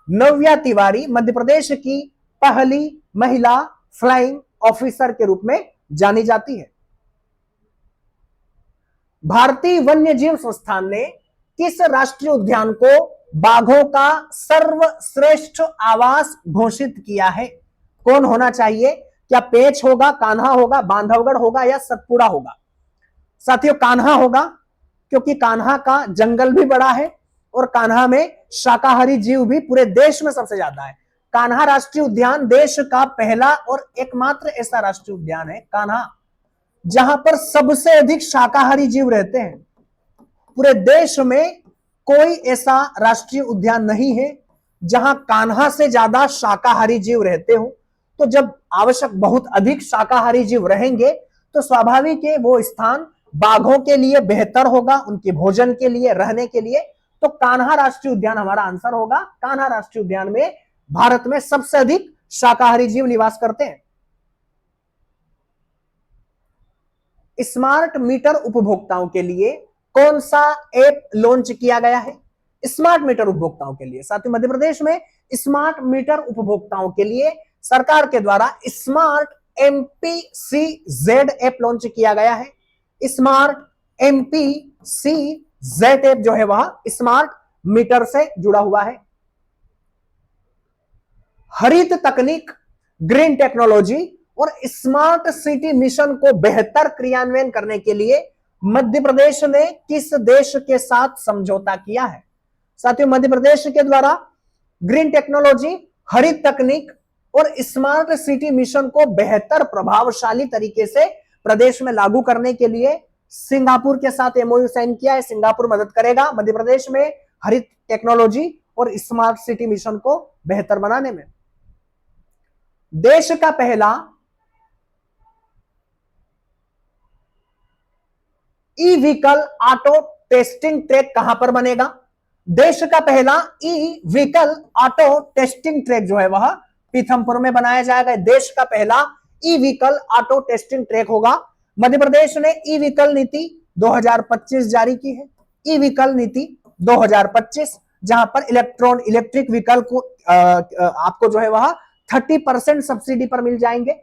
नव्या तिवारी मध्य प्रदेश की पहली महिला फ्लाइंग ऑफिसर के रूप में जानी जाती है। भारतीय वन्यजीव संस्थान ने किस राष्ट्रीय उद्यान को बाघों का सर्वश्रेष्ठ आवास घोषित किया है? कौन होना चाहिए? क्या पेंच होगा, कान्हा होगा, बांधवगढ़ होगा या सतपुड़ा होगा? साथियों, कान्हा होगा, क्योंकि कान्हा का जंगल भी बड़ा है और कान्हा में शाकाहारी जीव भी पूरे देश में सबसे ज्यादा है। कान्हा राष्ट्रीय उद्यान देश का पहला और एकमात्र ऐसा राष्ट्रीय उद्यान है कान्हा जहां पर सबसे अधिक शाकाहारी जीव रहते हैं। पूरे देश में कोई ऐसा राष्ट्रीय उद्यान नहीं है जहां कान्हा से ज्यादा शाकाहारी जीव रहते हो। तो जब आवश्यक बहुत अधिक शाकाहारी जीव रहेंगे तो स्वाभाविक है वो स्थान बाघों के लिए बेहतर होगा, उनके भोजन के लिए, रहने के लिए। तो कान्हा राष्ट्रीय उद्यान हमारा आंसर होगा। कान्हा राष्ट्रीय उद्यान में भारत में सबसे अधिक शाकाहारी जीव निवास करते हैं। स्मार्ट मीटर उपभोक्ताओं के लिए कौन सा ऐप लॉन्च किया गया है? स्मार्ट मीटर उपभोक्ताओं के लिए, साथ ही मध्य प्रदेश में स्मार्ट मीटर उपभोक्ताओं के लिए सरकार के द्वारा स्मार्ट MPCZ ऐप लॉन्च किया गया है। स्मार्ट MPCZ ऐप जो है वह स्मार्ट मीटर से जुड़ा हुआ है। हरित तकनीक, ग्रीन टेक्नोलॉजी और स्मार्ट सिटी मिशन को बेहतर क्रियान्वयन करने के लिए मध्य प्रदेश ने किस देश के साथ समझौता किया है? साथियों, मध्य प्रदेश के द्वारा ग्रीन टेक्नोलॉजी, हरित तकनीक और स्मार्ट सिटी मिशन को बेहतर प्रभावशाली तरीके से प्रदेश में लागू करने के लिए सिंगापुर के साथ MOU साइन किया है। सिंगापुर मदद करेगा मध्य प्रदेश में हरित टेक्नोलॉजी और स्मार्ट सिटी मिशन को बेहतर बनाने में। देश का पहला ई व्हीकल ऑटो टेस्टिंग ट्रैक कहां पर बनेगा? देश का पहला ई व्हीकल ऑटो टेस्टिंग ट्रैक जो है वह पीथमपुर में बनाया जाएगा। देश का पहला ई व्हीकल ऑटो टेस्टिंग ट्रैक होगा। मध्य प्रदेश ने ई व्हीकल नीति 2025 जारी की है। ई व्हीकल नीति 2025, जहां पर इलेक्ट्रिक व्हीकल को आपको जो है वह 30% सब्सिडी पर मिल जाएंगे।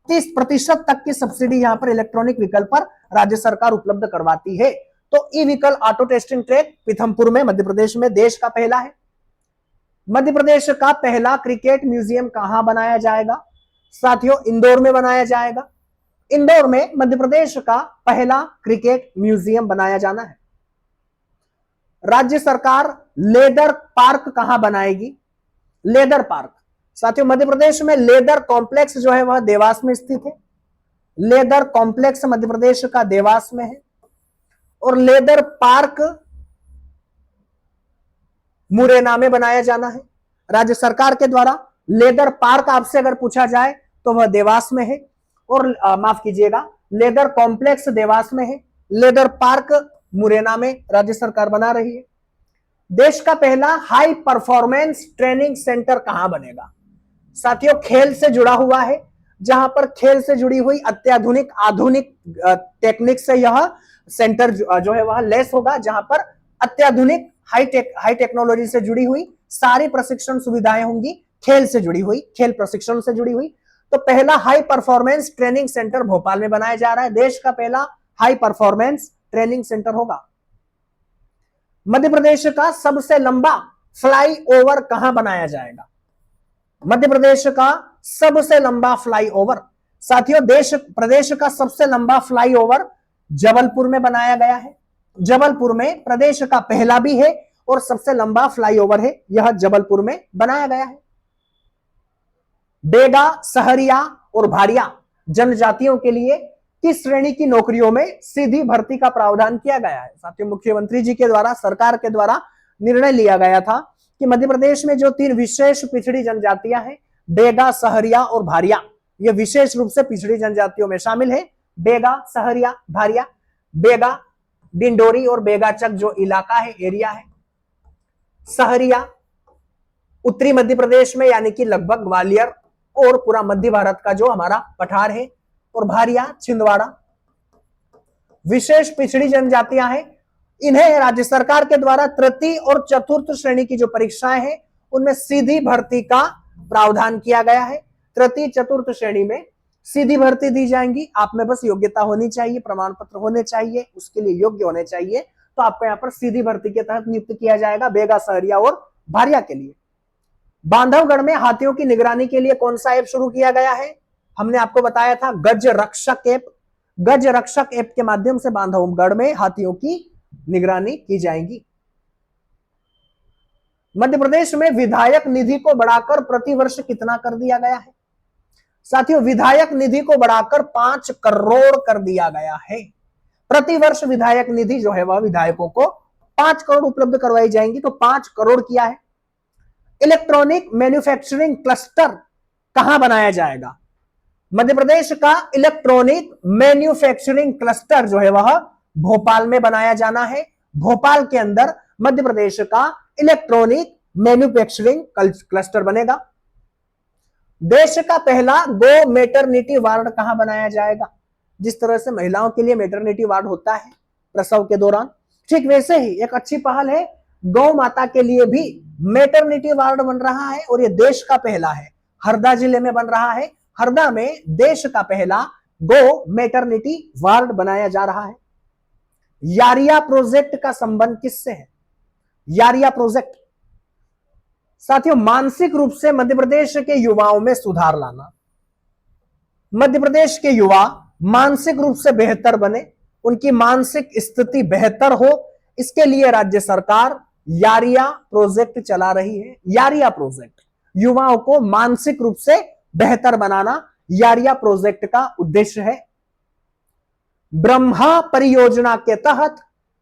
30% तक की सब्सिडी यहां पर इलेक्ट्रॉनिक व्हीकल पर राज्य सरकार उपलब्ध करवाती है। तो e vehicle auto testing track Pithampur में मध्य प्रदेश में देश का पहला है। मध्य प्रदेश का पहला क्रिकेट म्यूजियम कहां बनाया जाएगा? साथियों, इंदौर में बनाया जाएगा। इंदौर में मध्य प्रदेश का पहला क्रिकेट म्यूजियम बनाया जाना है। राज्य सरकार लेदर पार्क कहां बनाएगी? लेदर पार्क, साथियों, मध्य प्रदेश में लेदर कॉम्प्लेक्स जो है वह देवास में स्थित है। लेदर कॉम्प्लेक्स मध्य प्रदेश का देवास में है और लेदर पार्क मुरैना में बनाया जाना है राज्य सरकार के द्वारा। लेदर पार्क आपसे अगर पूछा जाए तो वह देवास में है और माफ कीजिएगा, लेदर कॉम्प्लेक्स देवास में है, लेदर पार्क मुरैना में राज्य सरकार बना रही है। देश का पहला हाई परफॉर्मेंस ट्रेनिंग सेंटर कहां बनेगा? साथियों, खेल से जुड़ा हुआ है, जहां पर खेल से जुड़ी हुई अत्याधुनिक आधुनिक टेक्निक से यह सेंटर जो है वह लेस होगा, जहां पर अत्याधुनिक हाई टेक्नोलॉजी से जुड़ी हुई सारी प्रशिक्षण सुविधाएं होंगी, खेल से जुड़ी हुई, खेल प्रशिक्षण से जुड़ी हुई। तो पहला high performance training centre Bhopal में बनाया जा रहा है, देश का पहला हाई परफॉर्मेंस ट्रेनिंग सेंटर होगा। मध्य प्रदेश का सबसे लंबा फ्लाईओवर कहां बनाया जाएगा? मध्य प्रदेश का सबसे लंबा फ्लाईओवर, साथियों, प्रदेश का सबसे लंबा फ्लाईओवर जबलपुर में बनाया गया है। जबलपुर में प्रदेश का पहला भी है और सबसे लंबा फ्लाईओवर है, यह जबलपुर में बनाया गया है। बेगा, सहरिया और भारिया जनजातियों के लिए किस श्रेणी की नौकरियों में सीधी भर्ती का प्रावधान किया गया है? साथियों, मुख्यमंत्री जी के द्वारा, सरकार के द्वारा निर्णय लिया गया था कि मध्य प्रदेश में जो 3 विशेष पिछड़ी जनजातियां हैं, बेगा, सहरिया और भारिया, ये विशेष रूप से पिछड़ी जनजातियों में शामिल है। बेगा, सहरिया, भारिया। बेगा डिंडोरी और बेगाचक जो इलाका है, एरिया है। सहरिया उत्तरी मध्य प्रदेश में, यानी कि लगभग ग्वालियर और पूरा मध्य भारत का जो हमारा पठार है। और भारिया छिंदवाड़ा। विशेष पिछड़ी जनजातियां हैं, इन्हें राज्य सरकार के द्वारा तृतीय और चतुर्थ श्रेणी की जो परीक्षाएं हैं उनमें सीधी भर्ती का प्रावधान किया गया है। तृतीय चतुर्थ श्रेणी में सीधी भर्ती दी जाएंगी। आप में बस योग्यता होनी चाहिए, प्रमाण पत्र होने चाहिए, उसके लिए योग्य होने चाहिए, तो आपको यहाँ पर सीधी भर्ती के तहत नियुक्त किया जाएगा बेगा, सहरिया और भारिया के लिए। बांधवगढ़ में हाथियों की निगरानी के लिए कौन सा ऐप शुरू किया गया है? हमने आपको बताया था गज रक्षक ऐप। गज रक्षक ऐप के माध्यम से बांधवगढ़ में हाथियों की निगरानी की जाएगी। मध्य प्रदेश में विधायक निधि को बढ़ाकर प्रतिवर्ष कितना कर दिया गया है? साथियों, विधायक निधि को बढ़ाकर 5 करोड़ कर दिया गया है। प्रतिवर्ष विधायक निधि जो है वह विधायकों को 5 करोड़ उपलब्ध करवाई जाएंगी, तो 5 करोड़ किया है। इलेक्ट्रॉनिक मैन्युफैक्चरिंग क्लस्टर कहां बनाया जाएगा? मध्य प्रदेश का इलेक्ट्रॉनिक मैन्युफैक्चरिंग क्लस्टर जो है वह भोपाल में बनाया जाना है। भोपाल के अंदर मध्य प्रदेश का इलेक्ट्रॉनिक मैन्युफैक्चरिंग क्लस्टर बनेगा। देश का पहला गो मैटरनिटी वार्ड कहां बनाया जाएगा? जिस तरह से महिलाओं के लिए मैटरनिटी वार्ड होता है प्रसव के दौरान, ठीक वैसे ही एक अच्छी पहल है, गौ माता के लिए भी मैटरनिटी वार्ड बन रहा है और यह देश का पहला है। हरदा जिले में बन रहा है। हरदा में देश का पहला गो मैटरनिटी वार्ड बनाया जा रहा है। यारिया प्रोजेक्ट का संबंध किससे है? यारिया प्रोजेक्ट, साथियों, मानसिक रूप से मध्य प्रदेश के युवाओं में सुधार लाना। मध्य प्रदेश के युवा मानसिक रूप से बेहतर बने, उनकी मानसिक स्थिति बेहतर हो, इसके लिए राज्य सरकार यारिया प्रोजेक्ट चला रही है। यारिया प्रोजेक्ट, युवाओं को मानसिक रूप से बेहतर बनाना, यारिया प्रोजेक्ट का उद्देश्य है। ब्रह्मा परियोजना के तहत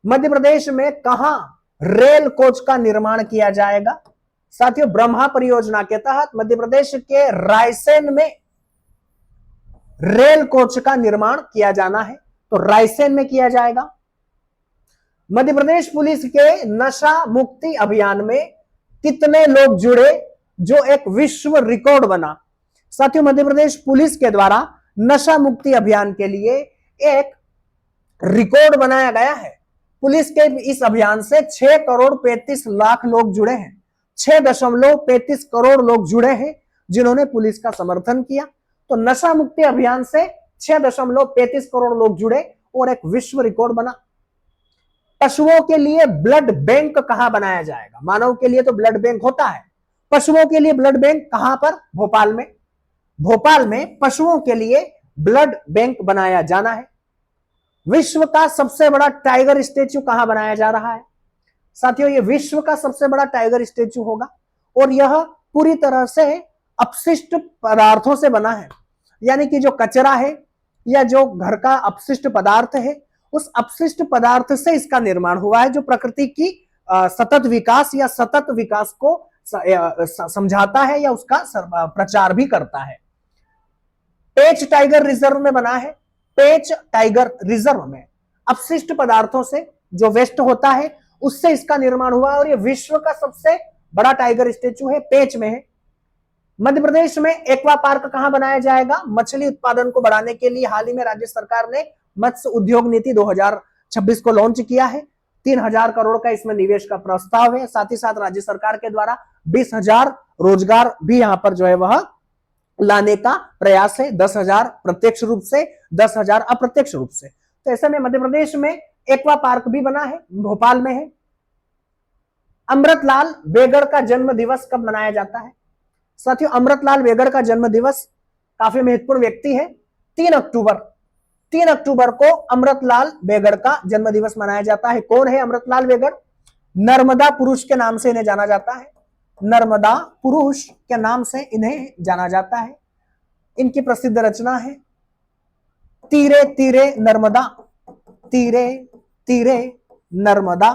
मध्य प्रदेश में कहां रेल कोच का निर्माण किया जाएगा? साथियों, ब्रह्मा परियोजना के तहत मध्य प्रदेश के रायसेन में रेल कोच का निर्माण किया जाना है, तो रायसेन में किया जाएगा। मध्य प्रदेश पुलिस के नशा मुक्ति अभियान में कितने लोग जुड़े, जो एक विश्व रिकॉर्ड बना? साथियों, मध्य प्रदेश पुलिस के द्वारा नशा मुक्ति अभियान के लिए एक रिकॉर्ड बनाया गया है। पुलिस के इस अभियान से 6 करोड़ 35 लाख लोग जुड़े हैं। 6.35 करोड़ लोग जुड़े हैं जिन्होंने पुलिस का समर्थन किया। तो नशा मुक्ति अभियान से 6.35 करोड़ लोग जुड़े और एक विश्व रिकॉर्ड बना। पशुओं के लिए ब्लड बैंक कहां बनाया जाएगा? मानव के लिए तो ब्लड बैंक होता है, पशुओं के लिए ब्लड बैंक कहां पर? भोपाल में। भोपाल में पशुओं के लिए ब्लड बैंक बनाया जाना है। विश्व का सबसे बड़ा टाइगर स्टेचू कहां बनाया जा रहा है? साथियों, यह विश्व का सबसे बड़ा टाइगर स्टेचू होगा और यह पूरी तरह से अपशिष्ट पदार्थों से बना है, यानी कि जो कचरा है या जो घर का अपशिष्ट पदार्थ है, उस अपशिष्ट पदार्थ से इसका निर्माण हुआ है, जो प्रकृति की सतत विकास या सतत विकास को समझाता है या उसका प्रचार भी करता है। पेच टाइगर रिजर्व में बना है। पेच टाइगर रिजर्व में अपशिष्ट पदार्थों से, जो वेस्ट होता है, उससे इसका निर्माण हुआ और ये विश्व का सबसे बड़ा टाइगर स्टेचू है, पेंच में है। मध्य प्रदेश में एक्वा पार्क कहां बनाया जाएगा? मछली उत्पादन को बढ़ाने के लिए हाल ही में राज्य सरकार ने मत्स्य उद्योग नीति 2026 को लॉन्च किया है। 3,000 करोड़ का इसमें निवेश का प्रस्ताव है। साथ ही साथ राज्य सरकार के द्वारा 20,000 रोजगार भी यहां पर जो है वह लाने का प्रयास है। 10,000 प्रत्यक्ष रूप से, 10,000 अप्रत्यक्ष रूप से। तो ऐसे में मध्य प्रदेश में एक्वा पार्क भी बना है, भोपाल में है। अमृतलाल बेगड़ का जन्म दिवस कब मनाया जाता है? साथियों, अमृतलाल बेगड़ का जन्म दिवस काफी महत्वपूर्ण व्यक्ति है। 3 अक्टूबर को अमृतलाल बेगड़ का जन्म दिवस मनाया जाता है। कौन है अमृतलाल बेगड़? नर्मदा पुरुष के नाम से इन्हें जाना जाता है। नर्मदा पुरुष के नाम से इन्हें जाना जाता है। इनकी प्रसिद्ध रचना है तीरे तीरे नर्मदा, तीरे तीरे नर्मदा,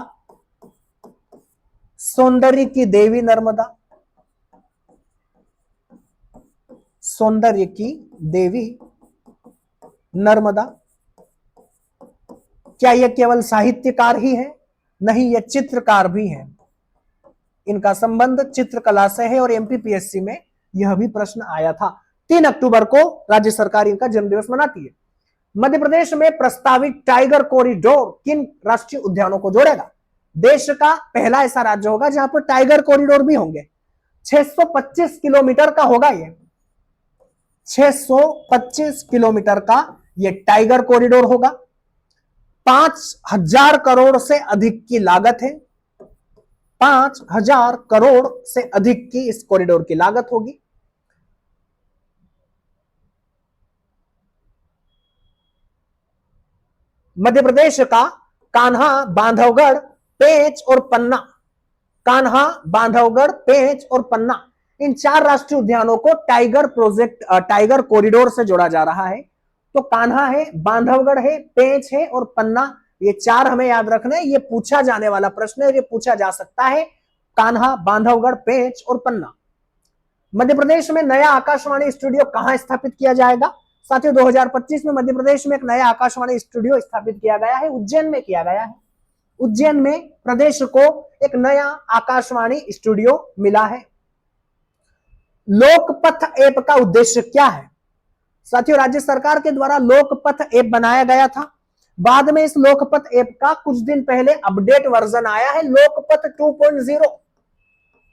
सौंदर्य की देवी नर्मदा, सौंदर्य की देवी नर्मदा। क्या यह केवल साहित्यकार ही है? नहीं, यह चित्रकार भी है। इनका संबंध चित्रकला से है और एमपीपीएससी में यह भी प्रश्न आया था। 3 अक्टूबर को राज्य सरकार इनका जन्मदिवस मनाती है। मध्य प्रदेश में प्रस्तावित टाइगर कॉरिडोर किन राष्ट्रीय उद्यानों को जोड़ेगा? देश का पहला ऐसा राज्य होगा जहां पर टाइगर कॉरिडोर भी होंगे। 625 किलोमीटर का होगा ये, 625 किलोमीटर का ये टाइगर कॉरिडोर होगा। 5,000 करोड़ से अधिक की लागत है। 5,000 करोड़ से अधिक की इस कॉरिडोर की लागत होगी। मध्य प्रदेश का कान्हा, बांधवगढ़, पेंच और पन्ना, कान्हा, बांधवगढ़, पेंच और पन्ना, इन 4 राष्ट्रीय उद्यानों को टाइगर प्रोजेक्ट, टाइगर कॉरिडोर से जोड़ा जा रहा है। तो कान्हा है, बांधवगढ़ है, पेंच है और पन्ना, ये 4 हमें याद रखना है। ये पूछा जाने वाला प्रश्न है, ये पूछा जा सकता है। कान्हा, बांधवगढ़, पेंच और पन्ना। मध्य प्रदेश में नया आकाशवाणी स्टूडियो कहां स्थापित किया जाएगा? साथियों, 2025 में मध्य प्रदेश में एक नया आकाशवाणी स्टूडियो स्थापित किया गया है, उज्जैन में किया गया है। उज्जैन में प्रदेश को एक नया आकाशवाणी स्टूडियो मिला है। लोकपथ ऐप का उद्देश्य क्या है? साथियों, राज्य सरकार के द्वारा लोकपथ ऐप बनाया गया था। बाद में इस लोकपथ ऐप का कुछ दिन पहले अपडेट वर्जन आया है, लोकपथ 2.0।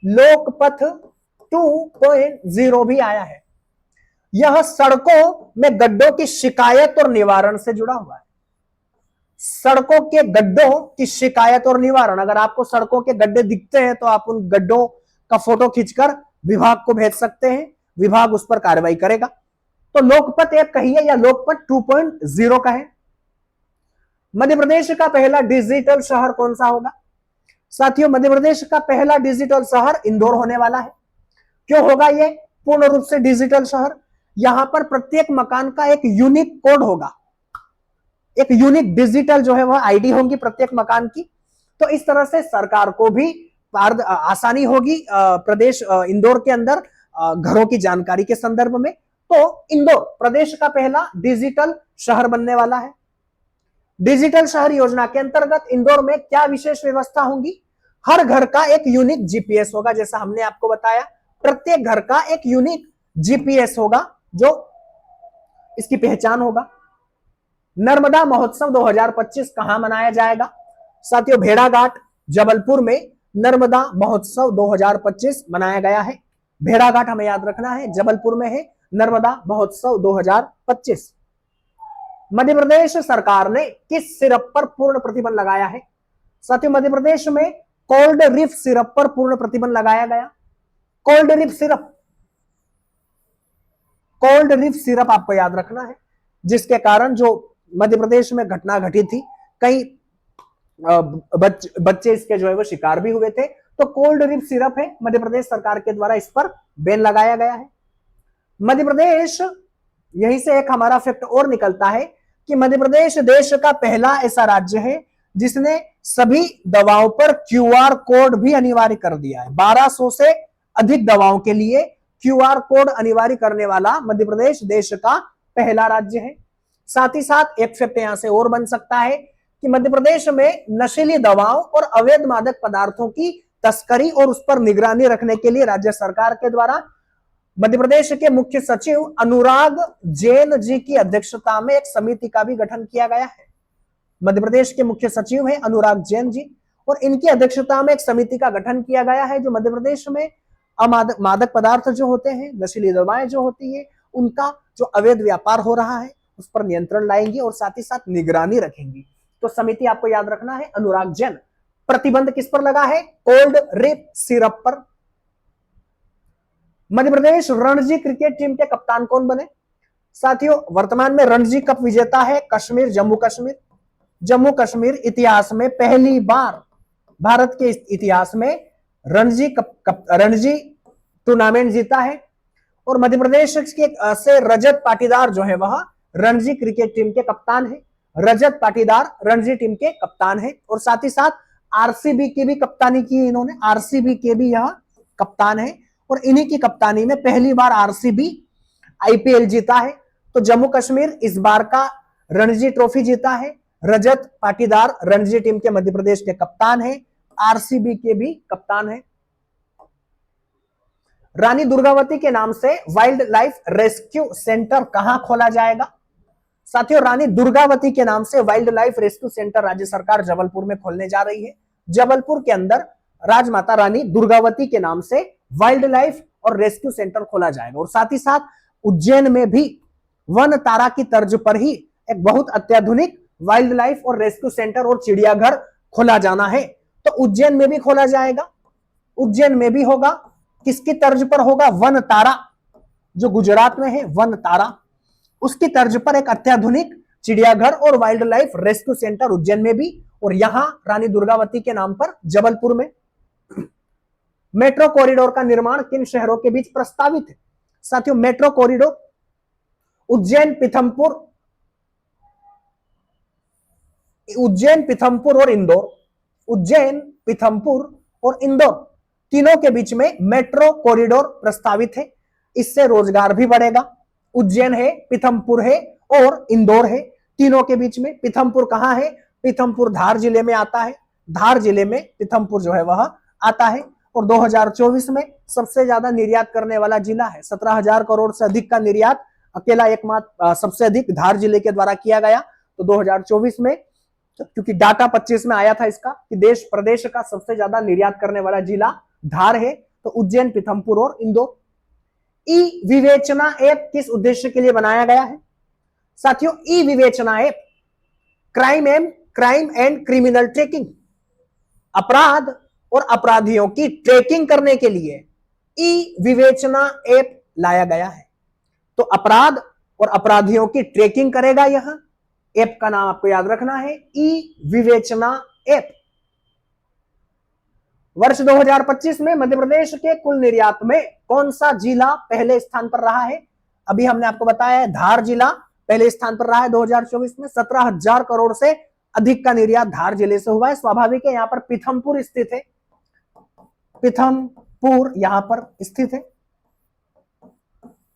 लोकपथ 2.0 भी आया है। यह सड़कों में गड्ढों की शिकायत और निवारण से जुड़ा हुआ है। सड़कों के गड्ढों की शिकायत और निवारण, अगर आपको सड़कों के गड्ढे दिखते हैं तो आप उन गड्ढों का फोटो खींचकर विभाग को भेज सकते हैं, विभाग उस पर कार्रवाई करेगा। तो लोकपथ ऐप कहिए या लोकपथ 2.0 का है। मध्य प्रदेश का पहला डिजिटल शहर कौन सा होगा? साथियों, मध्य प्रदेश का पहला डिजिटल शहर इंदौर होने वाला है। क्यों होगा ये पूर्ण रूप से डिजिटल शहर? यहां पर प्रत्येक मकान का एक यूनिक कोड होगा, एक यूनिक डिजिटल जो है वह आईडी होगी प्रत्येक मकान की। तो इस तरह से सरकार को भी आसानी होगी प्रदेश इंदौर के अंदर घरों की जानकारी के संदर्भ में। तो इंदौर प्रदेश का पहला डिजिटल शहर बनने वाला है। डिजिटल शहर योजना के अंतर्गत इंदौर में क्या विशेष व्यवस्था होगी? हर घर का एक यूनिक जीपीएस होगा, जैसा हमने आपको बताया। प्रत्येक घर का एक यूनिक जीपीएस होगा जो इसकी पहचान होगा। नर्मदा महोत्सव 2025 कहां मनाया जाएगा? साथियों, भेड़ाघाट जबलपुर में नर्मदा महोत्सव 2025 मनाया गया है। भेड़ाघाट हमें याद रखना है, जबलपुर में है नर्मदा महोत्सव 2025। मध्य प्रदेश सरकार ने किस सिरप पर पूर्ण प्रतिबंध लगाया है? साथियों, मध्य प्रदेश में कोल्ड रिफ सिरप पर पूर्ण प्रतिबंध लगाया गया। कोल्ड रिफ सिरप, कोल्ड रिफ सिरप आपको याद रखना है, जिसके कारण जो मध्य प्रदेश में घटना घटी थी, कई बच्चे इसके जो है वो शिकार भी हुए थे। तो कोल्ड रिफ सिरप है, मध्य प्रदेश सरकार के द्वारा इस पर बैन लगाया गया है। मध्य प्रदेश, यहीं से एक हमारा फैक्ट और निकलता है कि मध्य प्रदेश देश का पहला ऐसा राज्य है जिसने सभी दवाओं पर क्यूआर कोड भी अनिवार्य कर दिया है। 1200 से अधिक दवाओं के लिए क्यूआर कोड अनिवार्य करने वाला मध्य प्रदेश देश का पहला राज्य है। साथ ही साथ एक फैक्ट यहां से और बन सकता है कि मध्य प्रदेश में नशीली दवाओं और अवैध मादक पदार्थों की तस्करी और उस पर निगरानी रखने के लिए राज्य सरकार के द्वारा मध्य प्रदेश के मुख्य सचिव अनुराग जैन जी की अध्यक्षता में एक समिति का भी गठन किया गया है। मध्य प्रदेश के मुख्य सचिव हैं अनुराग जैन जी और इनकी अध्यक्षता में एक समिति का गठन किया गया है जो मध्य प्रदेश में मादक पदार्थ जो होते हैं, नशीली दवाएं जो होती है, उनका जो अवैध व्यापार हो रहा है उस पर नियंत्रण लाएंगी और साथ ही साथ निगरानी रखेंगी। तो समिति आपको याद रखना है अनुराग जैन। प्रतिबंध किस पर लगा है? कोल्ड रेप सिरप पर। मध्य प्रदेश रणजी क्रिकेट टीम के कप्तान कौन बने? साथियों, वर्तमान में रणजी कप विजेता है कश्मीर, जम्मू कश्मीर। जम्मू कश्मीर इतिहास में पहली बार, भारत के इतिहास में रणजी टूर्नामेंट जीता है और मध्य प्रदेश के से रजत पाटीदार जो है वह रणजी क्रिकेट टीम के कप्तान है। रजत पाटीदार रणजी टीम के कप्तान है और साथ ही साथ आरसीबी की भी कप्तानी की इन्होंने, आरसीबी के भी यह कप्तान है और इन्हीं की कप्तानी में पहली बार आरसीबी आईपीएल जीता है। तो जम्मू कश्मीर इस बार का रणजी ट्रॉफी जीता है। रजत पाटीदार रणजी टीम के मध्य प्रदेश के कप्तान है, आरसीबी के भी कप्तान है। रानी दुर्गावती के नाम से वाइल्ड लाइफ रेस्क्यू सेंटर कहां खोला जाएगा? साथियों, रानी दुर्गावती के नाम से वाइल्ड लाइफ रेस्क्यू सेंटर राज्य सरकार जबलपुर में खोलने जा रही है। जबलपुर के अंदर राजमाता रानी दुर्गावती के नाम से वाइल्ड लाइफ और रेस्क्यू सेंटर खोला जाएगा और साथ ही साथ उज्जैन में भी वन तारा की तर्ज पर ही एक बहुत अत्याधुनिक वाइल्ड लाइफ और रेस्क्यू सेंटर और चिड़ियाघर खोला जाना है। तो उज्जैन में भी खोला जाएगा, उज्जैन में भी होगा। किसकी तर्ज पर होगा? वन तारा, जो गुजरात में है वन तारा, उसकी तर्ज पर एक अत्याधुनिक चिड़ियाघर और wild life rescue centre Ujjain में भी और यहां रानी दुर्गावती के नाम पर जबलपुर में। मेट्रो कॉरिडोर का निर्माण किन शहरों के बीच प्रस्तावित है? साथियों, मेट्रो कॉरिडोर उज्जैन पिथमपुर और इंदौर, उज्जैन पिथमपुर और इंदौर तीनों के बीच में मेट्रो कॉरिडोर प्रस्तावित है। इससे रोजगार भी बढ़ेगा। उज्जैन है, पिथमपुर है और इंदौर है, तीनों के बीच में। पिथमपुर कहां है? पिथमपुर धार जिले में आता है, धार जिले में पिथमपुर जो है वह आता है और 2024 में सबसे ज्यादा निर्यात करने वाला जिला है। 17,000 करोड़ से अधिक का निर्यात अकेला एकमात्र सबसे अधिक धार जिले के द्वारा किया गया। तो 2024 में, क्योंकि डाटा 25 में आया था इसका कि देश प्रदेश का सबसे ज्यादा निर्यात करने वाला जिला धार है, तो उज्जैन, पिथमपुर और इंदौर। ई विवेचना ऐप किस उद्देश्य के लिए बनाया गया है? साथियों, ई विवेचना app crime and criminal tracking, अपराध और अपराधियों की ट्रैकिंग करने के लिए ई विवेचना ऐप लाया गया है। तो अपराध और अपराधियों की ट्रैकिंग करेगा यह ऐप। का नाम आपको याद रखना है ई विवेचना ऐप। वर्ष 2025 में मध्य प्रदेश के कुल निर्यात में कौन सा जिला पहले स्थान पर रहा है? अभी हमने आपको बताया है धार जिला पहले स्थान पर रहा है 2024 में। 17,000 करोड़ से अधिक का निर्यात धार जिले से हुआ है। स्वाभाविक है, यहां पर पिथमपुर स्थित है, पिथमपुर यहां पर स्थित है।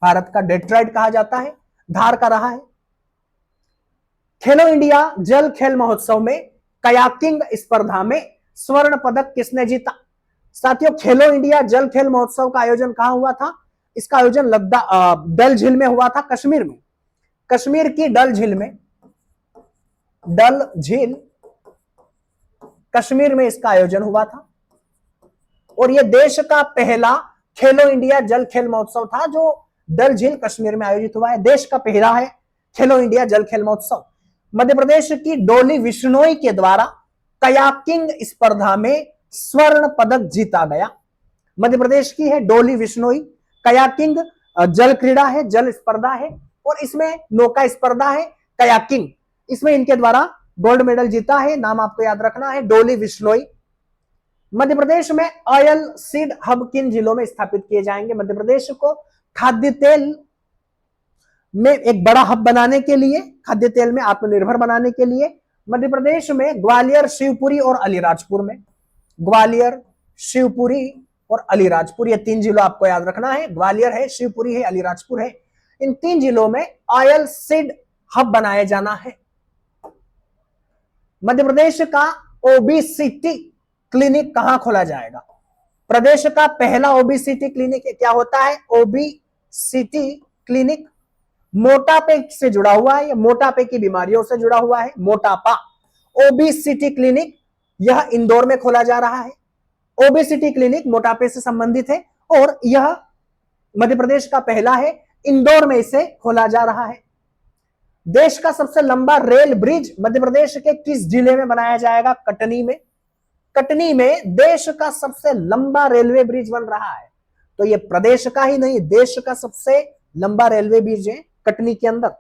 भारत का डेट्रॉइट कहा जाता है, धार का रहा है। खेलो इंडिया जल खेल महोत्सव में कयाकिंग स्पर्धा में स्वर्ण पदक किसने जीता? साथियों, खेलो इंडिया जल खेल महोत्सव का आयोजन कहां हुआ था? इसका आयोजन डल झील में हुआ था, कश्मीर में। कश्मीर की डल झील में, डल झील कश्मीर में इसका आयोजन हुआ था और यह देश का पहला खेलो इंडिया जल खेल महोत्सव था जो डल झील कश्मीर में आयोजित हुआ है। देश का पहला है खेलो इंडिया जल खेल महोत्सव। मध्य प्रदेश की डोली विश्नोई के द्वारा कयाकिंग स्पर्धा में स्वर्ण पदक जीता गया। मध्य प्रदेश की है डोली विश्नोई। कयाकिंग जल क्रीड़ा है, जल स्पर्धा है और इसमें नौका स्पर्धा है कयाकिंग, इसमें इनके द्वारा गोल्ड मेडल जीता है। नाम आपको याद रखना है डोली विश्नोई। मध्य प्रदेश में ऑयल सीड हब किन जिलों में स्थापित किए जाएंगे? मध्य प्रदेश को खाद्य तेल में एक बड़ा हब बनाने के लिए, खाद्य तेल में आत्मनिर्भर बनाने के लिए मध्य प्रदेश में ग्वालियर, शिवपुरी और अलीराजपुर में, ग्वालियर, शिवपुरी और अलीराजपुर, ये 3 जिलों आपको याद रखना है। ग्वालियर है, शिवपुरी है, अलीराजपुर है। इन 3 जिलों में ऑयल सीड हब बनाया जाना है। मध्य प्रदेश का ओबीसीटी क्लिनिक कहां खोला जाएगा? प्रदेश का पहला ओबीसीटी क्लिनिक क्या होता है? ओबीसीटी क्लिनिक मोटापे से जुड़ा हुआ है, मोटापे की बीमारियों से जुड़ा हुआ है, मोटापा। ओबीसीटी क्लिनिक यह इंदौर में खोला जा रहा है। ओबेसिटी क्लिनिक मोटापे से संबंधित है और यह मध्य प्रदेश का पहला है, इंदौर में इसे खोला जा रहा है। देश का सबसे लंबा रेल ब्रिज मध्य प्रदेश के किस जिले में बनाया जाएगा? कटनी में। कटनी में देश का सबसे लंबा रेलवे ब्रिज बन रहा है। तो यह प्रदेश का ही नहीं, देश का सबसे लंबा रेलवे ब्रिज है कटनी के अंदर।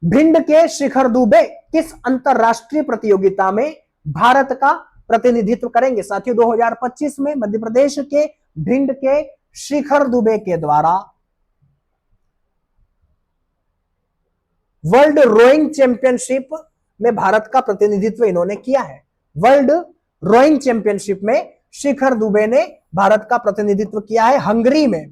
भिंड के शिखर दुबे किस अंतरराष्ट्रीय प्रतियोगिता में भारत का प्रतिनिधित्व करेंगे? साथियों 2025 में मध्य प्रदेश के भिंड के शिखर दुबे के द्वारा वर्ल्ड रोइंग चैंपियनशिप में भारत का प्रतिनिधित्व इन्होंने किया है। वर्ल्ड रोइंग चैंपियनशिप में शिखर दुबे ने भारत का प्रतिनिधित्व किया है, हंगरी में।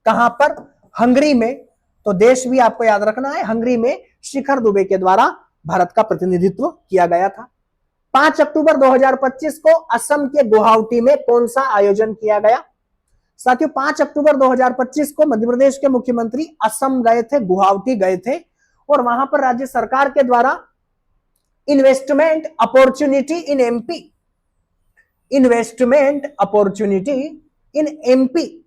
कहां पर? हंगरी में। तो देश भी आपको याद रखना है, हंगरी में शिखर दुबे के द्वारा भारत का प्रतिनिधित्व किया गया था। 5 अक्टूबर 2025 को असम के गुवाहाटी में कौन सा आयोजन किया गया? साथियों 5 अक्टूबर 2025 को मध्य प्रदेश के मुख्यमंत्री असम गए थे, गुवाहाटी गए थे और वहां पर राज्य सरकार के द्वारा investment opportunity in MP, investment opportunity in MP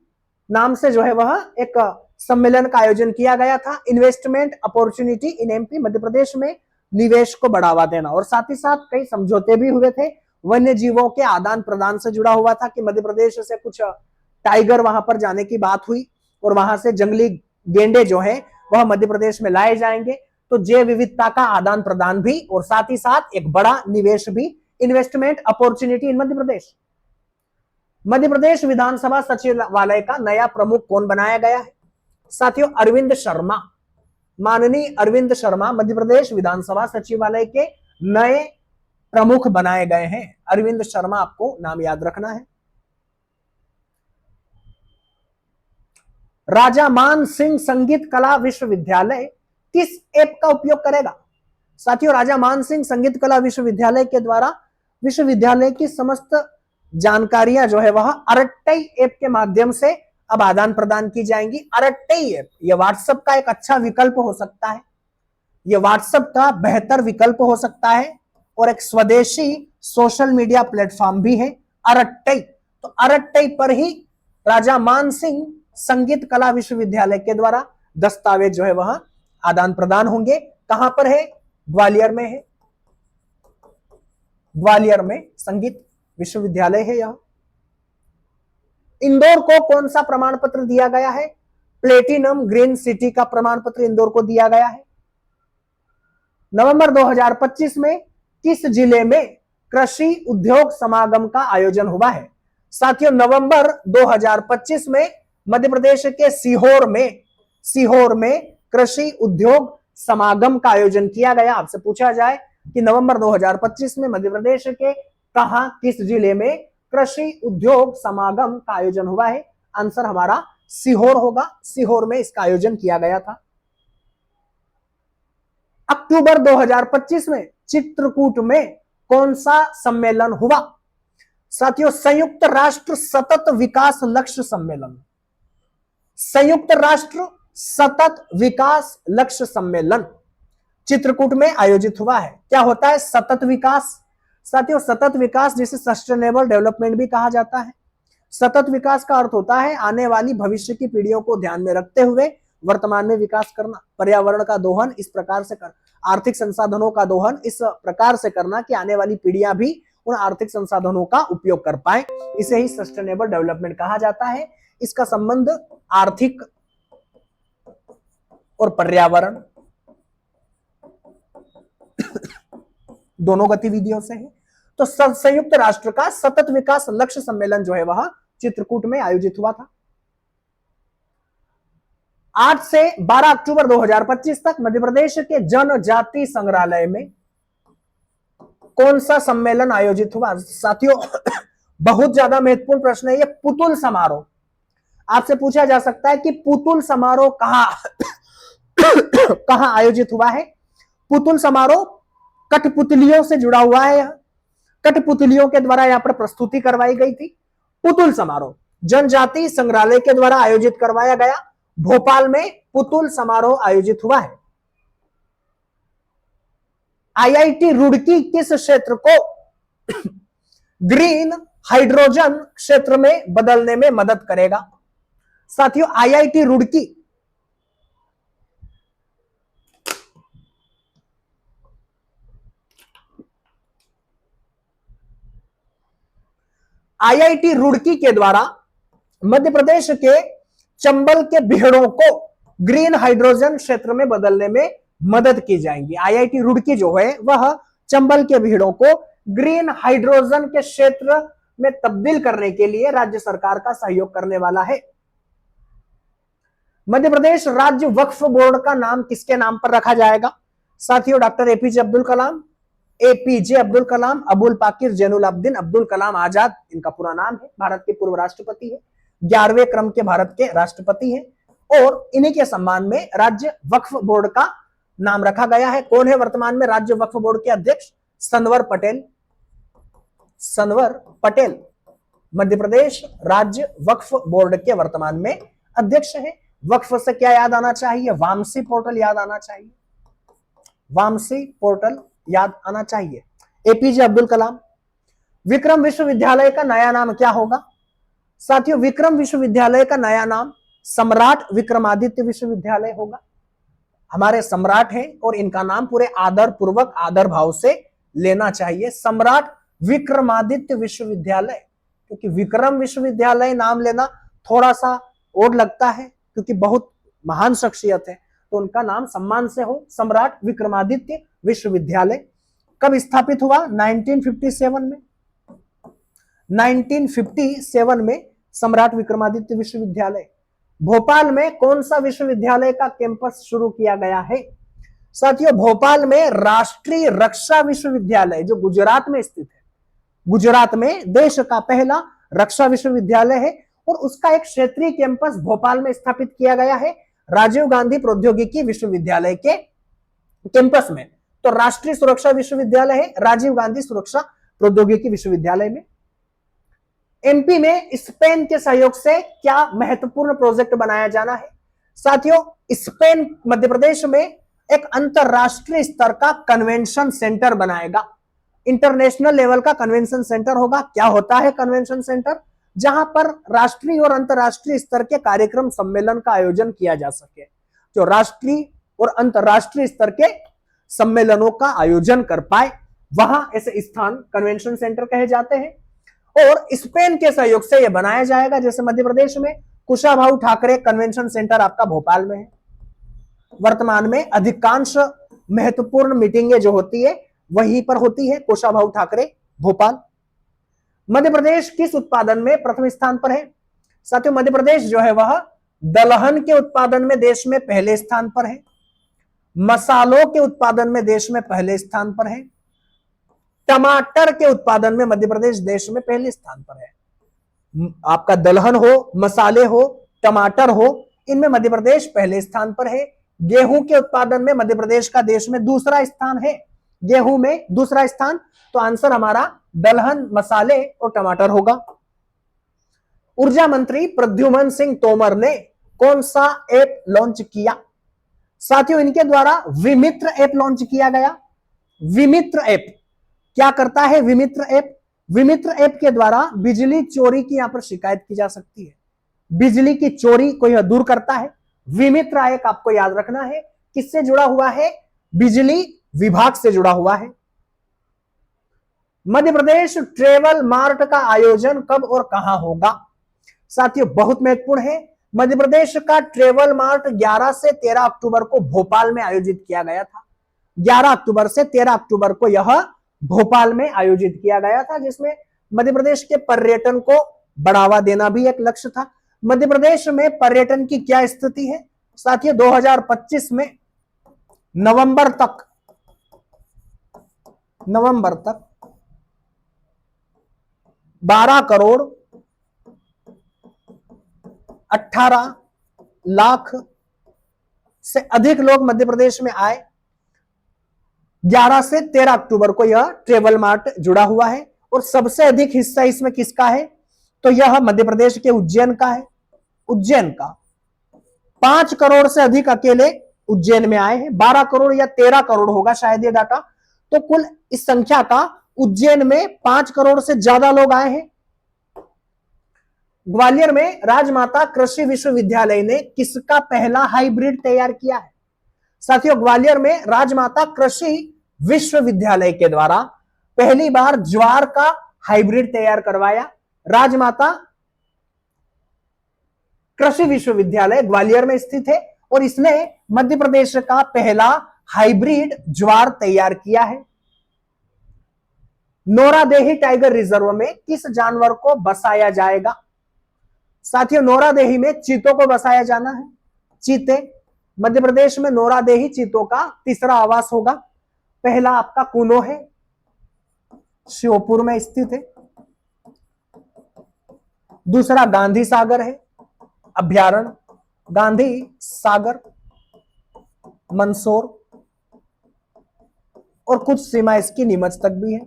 नाम से जो है वह एक सम्मेलन का आयोजन किया गया था। Investment opportunity in MP, Madhya Pradesh में निवेश को बढ़ावा देना। और साथ ही साथ कई समझौते भी हुए थे, वन्य जीवों के आदान प्रदान से जुड़ा हुआ था कि मध्य प्रदेश से कुछ टाइगर वहां पर जाने की बात हुई और वहां से जंगली गेंडे जो है वह मध्य प्रदेश में लाए जाएंगे। तो जैव विविधता का आदान प्रदान भी और साथ ही साथ एक बड़ा निवेश भी, investment opportunity in Madhya Pradesh. Madhya Pradesh विधानसभा सचिवालय का नया प्रमुख कौन बनाया गया है? साथियों अरविंद शर्मा, माननीय अरविंद शर्मा मध्य प्रदेश विधानसभा सचिवालय के नए प्रमुख बनाए गए हैं। अरविंद शर्मा आपको नाम याद रखना है। राजा मान सिंह संगीत कला विश्वविद्यालय किस ऐप का उपयोग करेगा? साथियों राजा मान सिंह संगीत कला विश्वविद्यालय के द्वारा विश्वविद्यालय की समस्त जानकारियां जो है वह अरट्टई ऐप के माध्यम से अब आदान प्रदान की जाएंगी। अरट्टई ऐप यह व्हाट्सएप का एक अच्छा विकल्प हो सकता है, यह व्हाट्सएप का बेहतर विकल्प हो सकता है और एक स्वदेशी सोशल मीडिया प्लेटफॉर्म भी है अरट्टई। तो अरट्टई पर ही राजा मान सिंह संगीत कला विश्वविद्यालय के द्वारा दस्तावेज जो है वह आदान प्रदान होंगे। कहां पर है? ग्वालियर में है, ग्वालियर में संगीत विश्वविद्यालय है यह। इंदौर को कौन सा प्रमाण पत्र दिया गया है? प्लेटिनम ग्रीन सिटी का प्रमाण पत्र इंदौर को दिया गया है। नवंबर 2025 में किस जिले में कृषि उद्योग समागम का आयोजन हुआ है? साथियों नवंबर 2025 में मध्य प्रदेश के सीहोर में कृषि उद्योग समागम का आयोजन किया गया। आपसे पूछा जाए कि नवंबर 2025 में मध्य प्रदेश के कहां, किस जिले में कृषि उद्योग समागम का आयोजन हुआ है? आंसर हमारा सीहोर होगा, सीहोर में इसका आयोजन किया गया था। अक्टूबर 2025 में चित्रकूट में कौन सा सम्मेलन हुआ? साथियों संयुक्त राष्ट्र सतत विकास लक्ष्य सम्मेलन, संयुक्त राष्ट्र सतत विकास लक्ष्य सम्मेलन चित्रकूट में आयोजित हुआ है। क्या होता है सतत विकास? साथियों सतत विकास जिसे सस्टेनेबल डेवलपमेंट भी कहा जाता है। सतत विकास का अर्थ होता है आने वाली भविष्य की पीढ़ियों को ध्यान में रखते हुए वर्तमान में विकास करना, पर्यावरण का दोहन इस प्रकार से करना, आर्थिक संसाधनों का दोहन इस प्रकार से करना कि आने वाली पीढ़ियां भी उन आर्थिक संसाधनों का उपयोग कर पाए। इसे ही सस्टेनेबल डेवलपमेंट कहा जाता है। इसका संबंध आर्थिक और पर्यावरण दोनों गतिविधियों से है। तो संयुक्त राष्ट्र का सतत विकास लक्ष्य सम्मेलन जो है वह चित्रकूट में आयोजित हुआ था। 8 से 12 अक्टूबर 2025 तक मध्य प्रदेश के जनजाति संग्रहालय में कौन सा सम्मेलन आयोजित हुआ? साथियों बहुत ज्यादा महत्वपूर्ण प्रश्न है ये, पुतुल समारोह। आपसे पूछा जा सकता है कि पुतुल समारोह कहां कहां आयोजित हुआ है? पुतुल समारोह कठपुतलियों से जुड़ा हुआ है। यह कठपुतलियों के द्वारा यहां पर प्रस्तुति करवाई गई थी। पुतुल समारोह जनजाति संग्रहालय के द्वारा आयोजित करवाया गया। भोपाल में पुतुल समारोह आयोजित हुआ है। आईआईटी रुड़की किस क्षेत्र को ग्रीन हाइड्रोजन क्षेत्र में बदलने में मदद करेगा? साथियों, आईआईटी रुड़की आईआईटी रुड़की के द्वारा मध्य प्रदेश के चंबल के बिहड़ों को ग्रीन हाइड्रोजन क्षेत्र में बदलने में मदद की जाएगी। आईआईटी रुड़की जो है वह चंबल के बिहड़ों को ग्रीन हाइड्रोजन के क्षेत्र में तब्दील करने के लिए राज्य सरकार का सहयोग करने वाला है। मध्य प्रदेश राज्य वक्फ बोर्ड का नाम किसके नाम पर रखा जाएगा? साथियों, doctor APJ Abdul Kalam, APJ Abdul Kalam, Abul Pakir Jainulabdeen Abdul Kalam Azad इनका पूरा नाम है। भारत के पूर्व राष्ट्रपति है, 11वें क्रम के भारत के राष्ट्रपति हैं और इन्हीं के सम्मान में राज्य वक्फ बोर्ड का नाम रखा गया है। कौन है वर्तमान में राज्य वक्फ बोर्ड के अध्यक्ष? सनवर पटेल। सनवर पटेल मध्य प्रदेश राज्य वक्फ बोर्ड के वर्तमान में अध्यक्ष है। वक्फ से क्या याद आना चाहिए? वामसी पोर्टल याद आना चाहिए। वामसी पोर्टल याद आना चाहिए। एपीजे अब्दुल कलाम। विक्रम विश्वविद्यालय का नया नाम क्या होगा? साथियों, विक्रम विश्वविद्यालय का नया नाम सम्राट विक्रमादित्य विश्वविद्यालय होगा। हमारे सम्राट हैं और इनका नाम पूरे आदर पूर्वक आदर भाव से लेना चाहिए, सम्राट विक्रमादित्य विश्वविद्यालय। क्योंकि विक्रम विश्वविद्यालय नाम लेना थोड़ा सा और लगता है, क्योंकि बहुत महान शख्सियत है, तो उनका नाम सम्मान से हो, सम्राट विक्रमादित्य विश्वविद्यालय। कब स्थापित हुआ? 1957 में। 1957 में सम्राट विक्रमादित्य विश्वविद्यालय। भोपाल में कौन सा विश्वविद्यालय का कैंपस शुरू किया गया है? साथियों, भोपाल में राष्ट्रीय रक्षा विश्वविद्यालय जो गुजरात में स्थित है। गुजरात में देश का पहला रक्षा विश्वविद्यालय है और उसका एक क्षेत्रीय कैंपस भोपाल में स्थापित किया गया है राजीव गांधी प्रौद्योगिकी विश्वविद्यालय के कैंपस में। तो राष्ट्रीय सुरक्षा विश्वविद्यालय है राजीव गांधी सुरक्षा प्रौद्योगिकी विश्वविद्यालय में। एमपी में स्पेन के सहयोग से क्या महत्वपूर्ण प्रोजेक्ट बनाया जाना है? साथियों, स्पेन मध्य प्रदेश में एक अंतरराष्ट्रीय स्तर का कन्वेंशन सेंटर बनाएगा। इंटरनेशनल लेवल का कन्वेंशन सेंटर होगा। क्या होता है कन्वेंशन सेंटर? जहां पर राष्ट्रीय और अंतरराष्ट्रीय स्तर के कार्यक्रम सम्मेलन का आयोजन किया जा सके। जो राष्ट्रीय और अंतरराष्ट्रीय स्तर के सम्मेलनों का आयोजन कर पाए, वहां ऐसे स्थान कन्वेंशन सेंटर कहे जाते हैं। और स्पेन के सहयोग से यह बनाया जाएगा। जैसे मध्य प्रदेश में कुशाभाऊ ठाकरे कन्वेंशन सेंटर आपका भोपाल में है। वर्तमान में अधिकांश महत्वपूर्ण मीटिंगें जो होती है वहीं पर होती है, कुशाभाऊ ठाकरे भोपाल। मध्य प्रदेश किस उत्पादन में प्रथम स्थान पर है? साथियों, मध्य प्रदेश जो है वह दलहन के उत्पादन में देश में पहले स्थान पर है, मसालों के उत्पादन में देश में पहले स्थान पर है, टमाटर के उत्पादन में मध्य प्रदेश देश में पहले स्थान पर है। आपका दलहन हो, मसाले हो, टमाटर हो, इनमें मध्य प्रदेश पहले स्थान पर है। गेहूं के उत्पादन में मध्य प्रदेश का देश में दूसरा स्थान है। गेहूं में दूसरा स्थान। तो आंसर हमारा दलहन, मसाले और टमाटर होगा। ऊर्जा मंत्री प्रद्युमन सिंह तोमर ने कौन सा ऐप लॉन्च किया? साथियों, इनके द्वारा विमित्र ऐप लॉन्च किया गया। विमित्र ऐप क्या करता है? विमित्र ऐप, विमित्र ऐप के द्वारा बिजली चोरी की यहां पर शिकायत की जा सकती है। बिजली की चोरी को यह दूर करता है। विमित्र ऐप आपको याद रखना है। किससे जुड़ा हुआ है? बिजली विभाग से जुड़ा हुआ है। मध्य प्रदेश ट्रेवल मार्ट का आयोजन कब और कहां होगा? साथियों, बहुत महत्वपूर्ण है। मध्य प्रदेश का ट्रेवल मार्ट 11 से 13 अक्टूबर को भोपाल में आयोजित किया गया था। 11 अक्टूबर से 13 अक्टूबर को यह भोपाल में आयोजित किया गया था, जिसमें मध्य प्रदेश के पर्यटन को बढ़ावा देना भी एक लक्ष्य था। मध्य प्रदेश में पर्यटन की क्या स्थिति है? साथियों, 2025 में नवंबर तक 12 करोड़ 18 लाख से अधिक लोग मध्य प्रदेश में आए। 11 से 13 अक्टूबर को यह ट्रेवल मार्ट जुड़ा हुआ है। और सबसे अधिक हिस्सा इसमें किसका है, तो यह मध्य प्रदेश के उज्जैन का है। उज्जैन का 5 करोड़ से अधिक अकेले उज्जैन में आए हैं। 12 करोड़ या 13 करोड़ होगा शायद ये डाटा। तो कुल इस संख्या का उज्जैन में 5 करोड़ से ज्यादा लोग आए हैं। ग्वालियर में राजमाता कृषि विश्वविद्यालय ने किसका पहला हाइब्रिड तैयार किया है? साथियों, ग्वालियर में राजमाता कृषि विश्वविद्यालय के द्वारा पहली बार ज्वार का हाइब्रिड तैयार करवाया। राजमाता कृषि विश्वविद्यालय ग्वालियर में स्थित है और इसने मध्य प्रदेश का पहला हाइब्रिड ज्वार तैयार किया है। नोरादेही टाइगर रिजर्व में किस जानवर को बसाया जाएगा? साथियों, नोरादेही में चीतों को बसाया जाना है। चीते मध्य प्रदेश में नोरादेही चीतों का तीसरा आवास होगा। पहला आपका कुनो है, श्योपुर में स्थित है। दूसरा गांधी सागर है, अभ्यारण्य गांधी सागर मंदसौर, और कुछ सीमा इसकी नीमच तक भी है।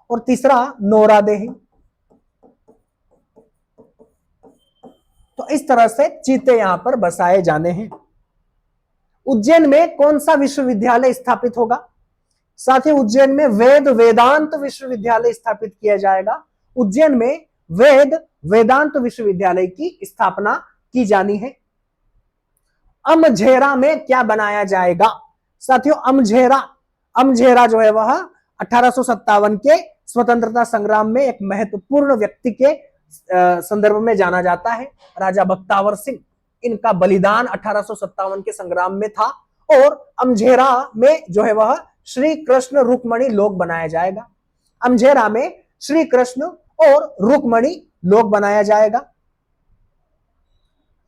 और तीसरा नोरादेही। तो इस तरह से चीते यहां पर बसाए जाने हैं। उज्जैन में कौन सा विश्वविद्यालय स्थापित होगा? साथ ही उज्जैन में वेदांत विश्वविद्यालय स्थापित किया जाएगा। उज्जैन में वेदांत विश्वविद्यालय की स्थापना की जानी है। अमझेरा में क्या बनाया जाएगा? साथियों, अमझेरा जो है वह 1857 के स्वतंत्रता संग्राम में एक महत्वपूर्ण व्यक्ति के संदर्भ में जाना जाता है। राजा बख्तावर सिंह, इनका बलिदान 1857 के संग्राम में था। और अमझेरा में जो है वह श्री कृष्ण रुक्मणी लोक बनाया जाएगा। अमझेरा में श्री कृष्ण और रुक्मणी लोक बनाया जाएगा।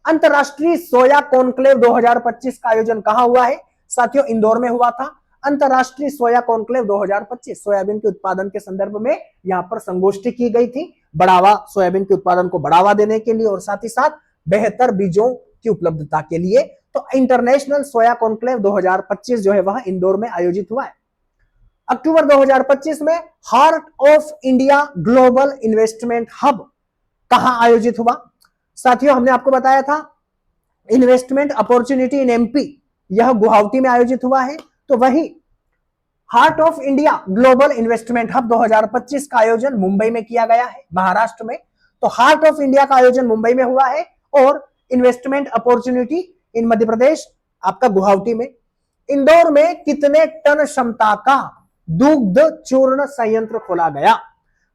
अंतरराष्ट्रीय सोया कॉन्क्लेव 2025 का आयोजन कहां हुआ है? साथियों, इंदौर में हुआ था। अंतरराष्ट्रीय सोया कॉन्क्लेव 2025 सोयाबीन के उत्पादन के संदर्भ में यहां पर संगोष्ठी की गई थी, बढ़ावा सोयाबीन के उत्पादन को बढ़ावा देने के लिए और साथ ही साथ बेहतर बीजों की उपलब्धता के लिए। तो इंटरनेशनल सोया कॉन्क्लेव 2025 जो है वह इंदौर में आयोजित हुआ है। अक्टूबर 2025 में heart of India global investment hub कहां आयोजित हुआ? साथियों, हमने आपको बताया था इन्वेस्टमेंट अपॉर्चुनिटी इन एमपी, यह गुवाहाटी में आयोजित हुआ है। तो वही heart of India global investment hub 2025 का आयोजन मुंबई में किया गया है, महाराष्ट्र में। तो हार्ट ऑफ इंडिया का आयोजन मुंबई में हुआ है और investment opportunity in Madhya Pradesh आपका गुवाहाटी में। इंदौर में कितने टन क्षमता का दुग्ध चूर्ण संयंत्र खोला गया?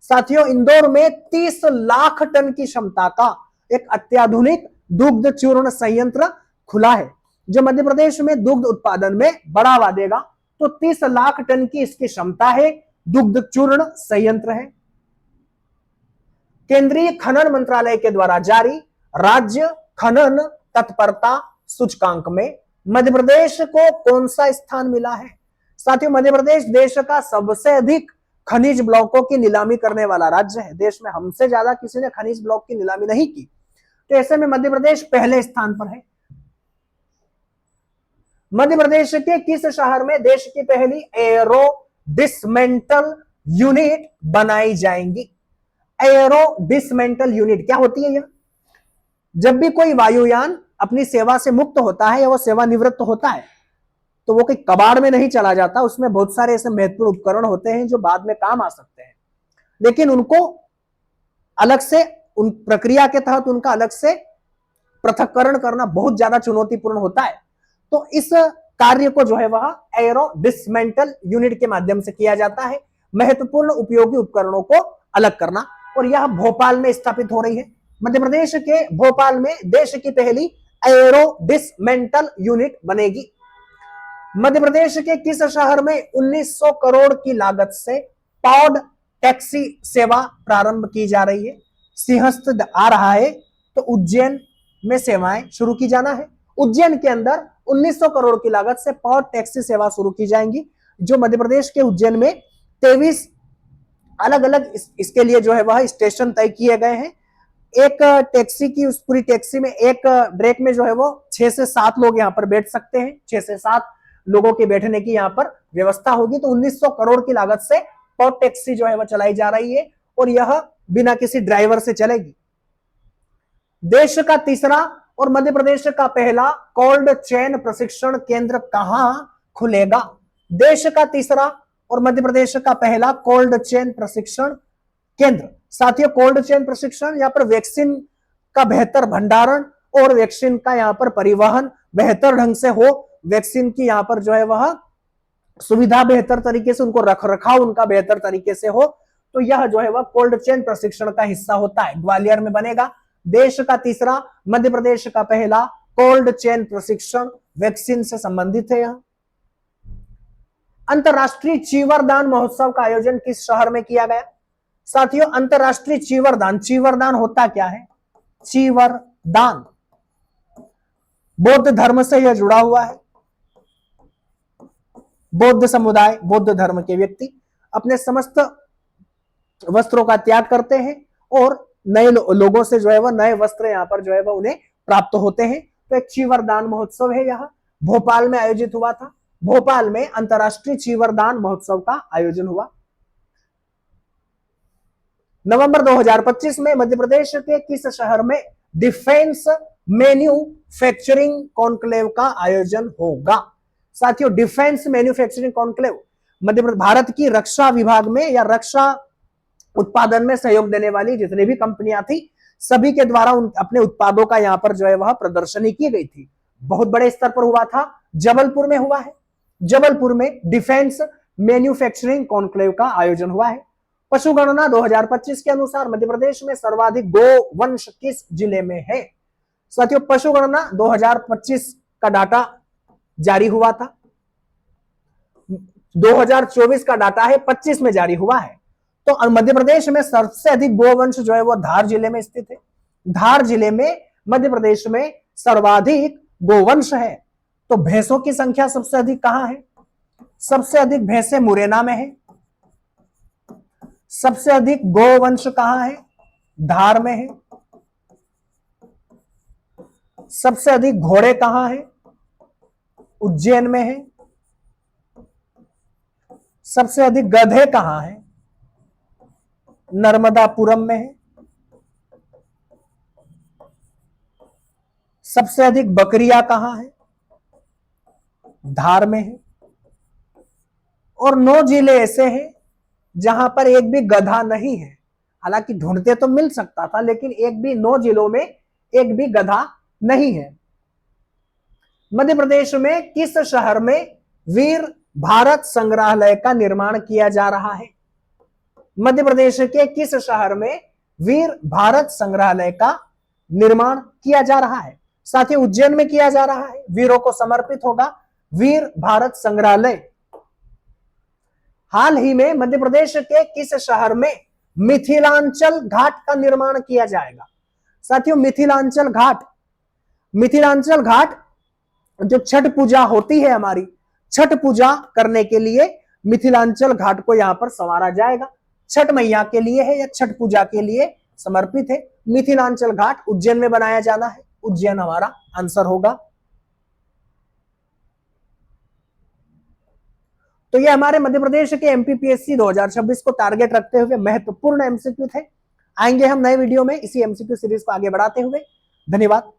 साथियों, इंदौर में 30 लाख टन की क्षमता का एक अत्याधुनिक दुग्ध चूर्ण संयंत्र खुला है, जो मध्य प्रदेश में दुग्ध उत्पादन में बढ़ावा देगा। तो 30 लाख टन की इसकी क्षमता है, दुग्ध चूर्ण संयंत्र है। केंद्रीय खनन मंत्रालय के द्वारा जारी राज्य खनन तत्परता सूचकांक में मध्य प्रदेश को कौन सा स्थान मिला है? साथियों, मध्य प्रदेश देश का सबसे अधिक खनिज ब्लॉकों की नीलामी करने वाला राज्य है। देश में हमसे ज्यादा किसी ने खनिज ब्लॉक की नीलामी नहीं की, तो ऐसे में मध्य प्रदेश पहले स्थान पर है। मध्य प्रदेश के किस शहर में देश की पहली एरो डिसमेंटल यूनिट बनाई जाएंगी? एरो डिसमेंटल यूनिट क्या होती है? यह जब भी कोई वायुयान अपनी सेवा से मुक्त होता है या वो सेवानिवृत्त होता है, तो वो कोई कबाड़ में नहीं चला जाता। उसमें बहुत सारे ऐसे महत्वपूर्ण उपकरण होते हैं जो बाद में काम आ सकते हैं, लेकिन उनको अलग से, उन प्रक्रिया के तहत उनका अलग से पृथक्करण करना बहुत ज्यादा चुनौतीपूर्ण होता है। तो इस कार्य को जो है वह एरो डिसमेंटल यूनिट के माध्यम से किया जाता है, महत्वपूर्ण उपयोगी उपकरणों को अलग करना। और यह भोपाल में स्थापित हो रही है। मध्य प्रदेश के भोपाल में देश की पहली एरो डिसमेंटल यूनिट बनेगी। मध्य प्रदेश के किस शहर में 1900 करोड़ की लागत से पॉड टैक्सी सेवा प्रारंभ की जा रही है? सिंहस्थ आ रहा है, तो उज्जैन में सेवाएं शुरू की जाना है। उज्जैन के अंदर 1900 करोड़ की लागत से पॉड टैक्सी सेवा शुरू की जाएंगी, जो मध्य प्रदेश के उज्जैन में 23 अलग अलग इसके लिए जो है वह स्टेशन तय किए गए हैं। एक टैक्सी की, उस पूरी टैक्सी में एक ब्रेक में जो है वो 6 से 7 लोग यहाँ पर बैठ सकते हैं। 6 से 7 लोगों के बैठने की यहाँ पर व्यवस्था होगी। तो 1900 करोड़ की लागत से पॉड टैक्सी जो है वो चलाई जा रही है और यह बिना किसी ड्राइवर से चलेगी। देश का तीसरा और मध्य प्रदेश का पहला कोल्ड चेन प्रशिक्षण केंद्र कहां खुलेगा? देश का तीसरा और मध्य प्रदेश का पहला कोल्ड चेन प्रशिक्षण केंद्र। साथियों, कोल्ड चेन प्रशिक्षण, यहाँ पर वैक्सीन का बेहतर भंडारण और वैक्सीन का यहाँ पर परिवहन बेहतर ढंग से हो, वैक्सीन की यहाँ पर जो है वह सुविधा बेहतर तरीके से, उनको रख रखाव उनका बेहतर तरीके से हो, तो यह जो है वह कोल्ड चेन प्रशिक्षण का हिस्सा होता है। ग्वालियर में बनेगा। देश का तीसरा, मध्य प्रदेश का पहला कोल्ड चेन प्रशिक्षण वैक्सीन से संबंधित है। यह अंतरराष्ट्रीय चीवरदान महोत्सव का आयोजन किस शहर में किया गया? साथियों, अंतरराष्ट्रीय चीवरदान, चीवरदान होता क्या है? चीवरदान बौद्ध धर्म से यह जुड़ा हुआ है। बौद्ध समुदाय, बौद्ध धर्म के व्यक्ति अपने समस्त वस्त्रों का त्याग करते हैं और नए लोगों से जो है वह नए वस्त्र यहाँ पर जो है वह उन्हें प्राप्त होते हैं। तो एक चीवरदान महोत्सव है, यह भोपाल में आयोजित हुआ था। भोपाल में अंतरराष्ट्रीय चीवरदान महोत्सव का आयोजन हुआ। नवंबर 2025 में मध्य प्रदेश के किस शहर में डिफेंस मैन्युफैक्चरिंग कॉन्क्लेव का आयोजन होगा? साथियों, defence manufacturing conclave Madhya Pradesh Bharat की रक्षा विभाग में या रक्षा उत्पादन में सहयोग देने वाली जितनी भी कंपनियां थी, सभी के द्वारा अपने उत्पादों का यहाँ पर जो है वह प्रदर्शनी की गई थी। बहुत बड़े स्तर पर हुआ था, जबलपुर में हुआ है। जबलपुर में डिफेंस मैन्युफैक्चरिंग कॉन्क्लेव का आयोजन हुआ है। पशुगणना 2025 के अनुसार मध्य प्रदेश में सर्वाधिक गोवंश किस जिले में है? साथियों, पशुगणना 2025 का डाटा जारी हुआ था, 2024 का डाटा है 25 में जारी हुआ है। तो मध्य प्रदेश में सबसे अधिक गोवंश जो है वो धार जिले में स्थित है। धार जिले में मध्य प्रदेश में सर्वाधिक गोवंश है। तो भैंसों की संख्या सबसे अधिक कहां है? सबसे अधिक भैंसें मुरैना में है। सबसे अधिक गोवंश कहां है? धार में है। सबसे अधिक घोड़े कहां है? उज्जैन में है। सबसे अधिक गधे कहां है? नर्मदापुरम में है। सबसे अधिक बकरियां कहां है? धार में है। और 9 जिले ऐसे हैं जहां पर एक भी गधा नहीं है। हालांकि ढूंढते तो मिल सकता था, लेकिन एक भी 9 जिलों में एक भी गधा नहीं है। मध्य प्रदेश में किस शहर में वीर भारत संग्रहालय का निर्माण किया जा रहा है? मध्य प्रदेश के किस शहर में वीर भारत संग्रहालय का निर्माण किया जा रहा है? साथ ही उज्जैन में किया जा रहा है। वीरों को समर्पित होगा वीर भारत संग्रहालय। हाल ही में मध्य प्रदेश के किस शहर में मिथिलांचल घाट का निर्माण किया जाएगा? साथियों, मिथिलांचल घाट, मिथिलांचल घाट जो छठ पूजा होती है हमारी, छठ पूजा करने के लिए मिथिलांचल घाट को यहां पर संवारा जाएगा। छठ मैया के लिए है या छठ पूजा के लिए समर्पित है। मिथिलांचल घाट उज्जैन में बनाया जाना है। उज्जैन हमारा आंसर होगा। तो ये हमारे मध्य प्रदेश के एमपीपीएससी 2026 को टारगेट रखते हुए महत्वपूर्ण एमसीक्यू थे। आएंगे हम नए वीडियो में इसी एमसीक्यू सीरीज को आगे बढ़ाते हुए। धन्यवाद।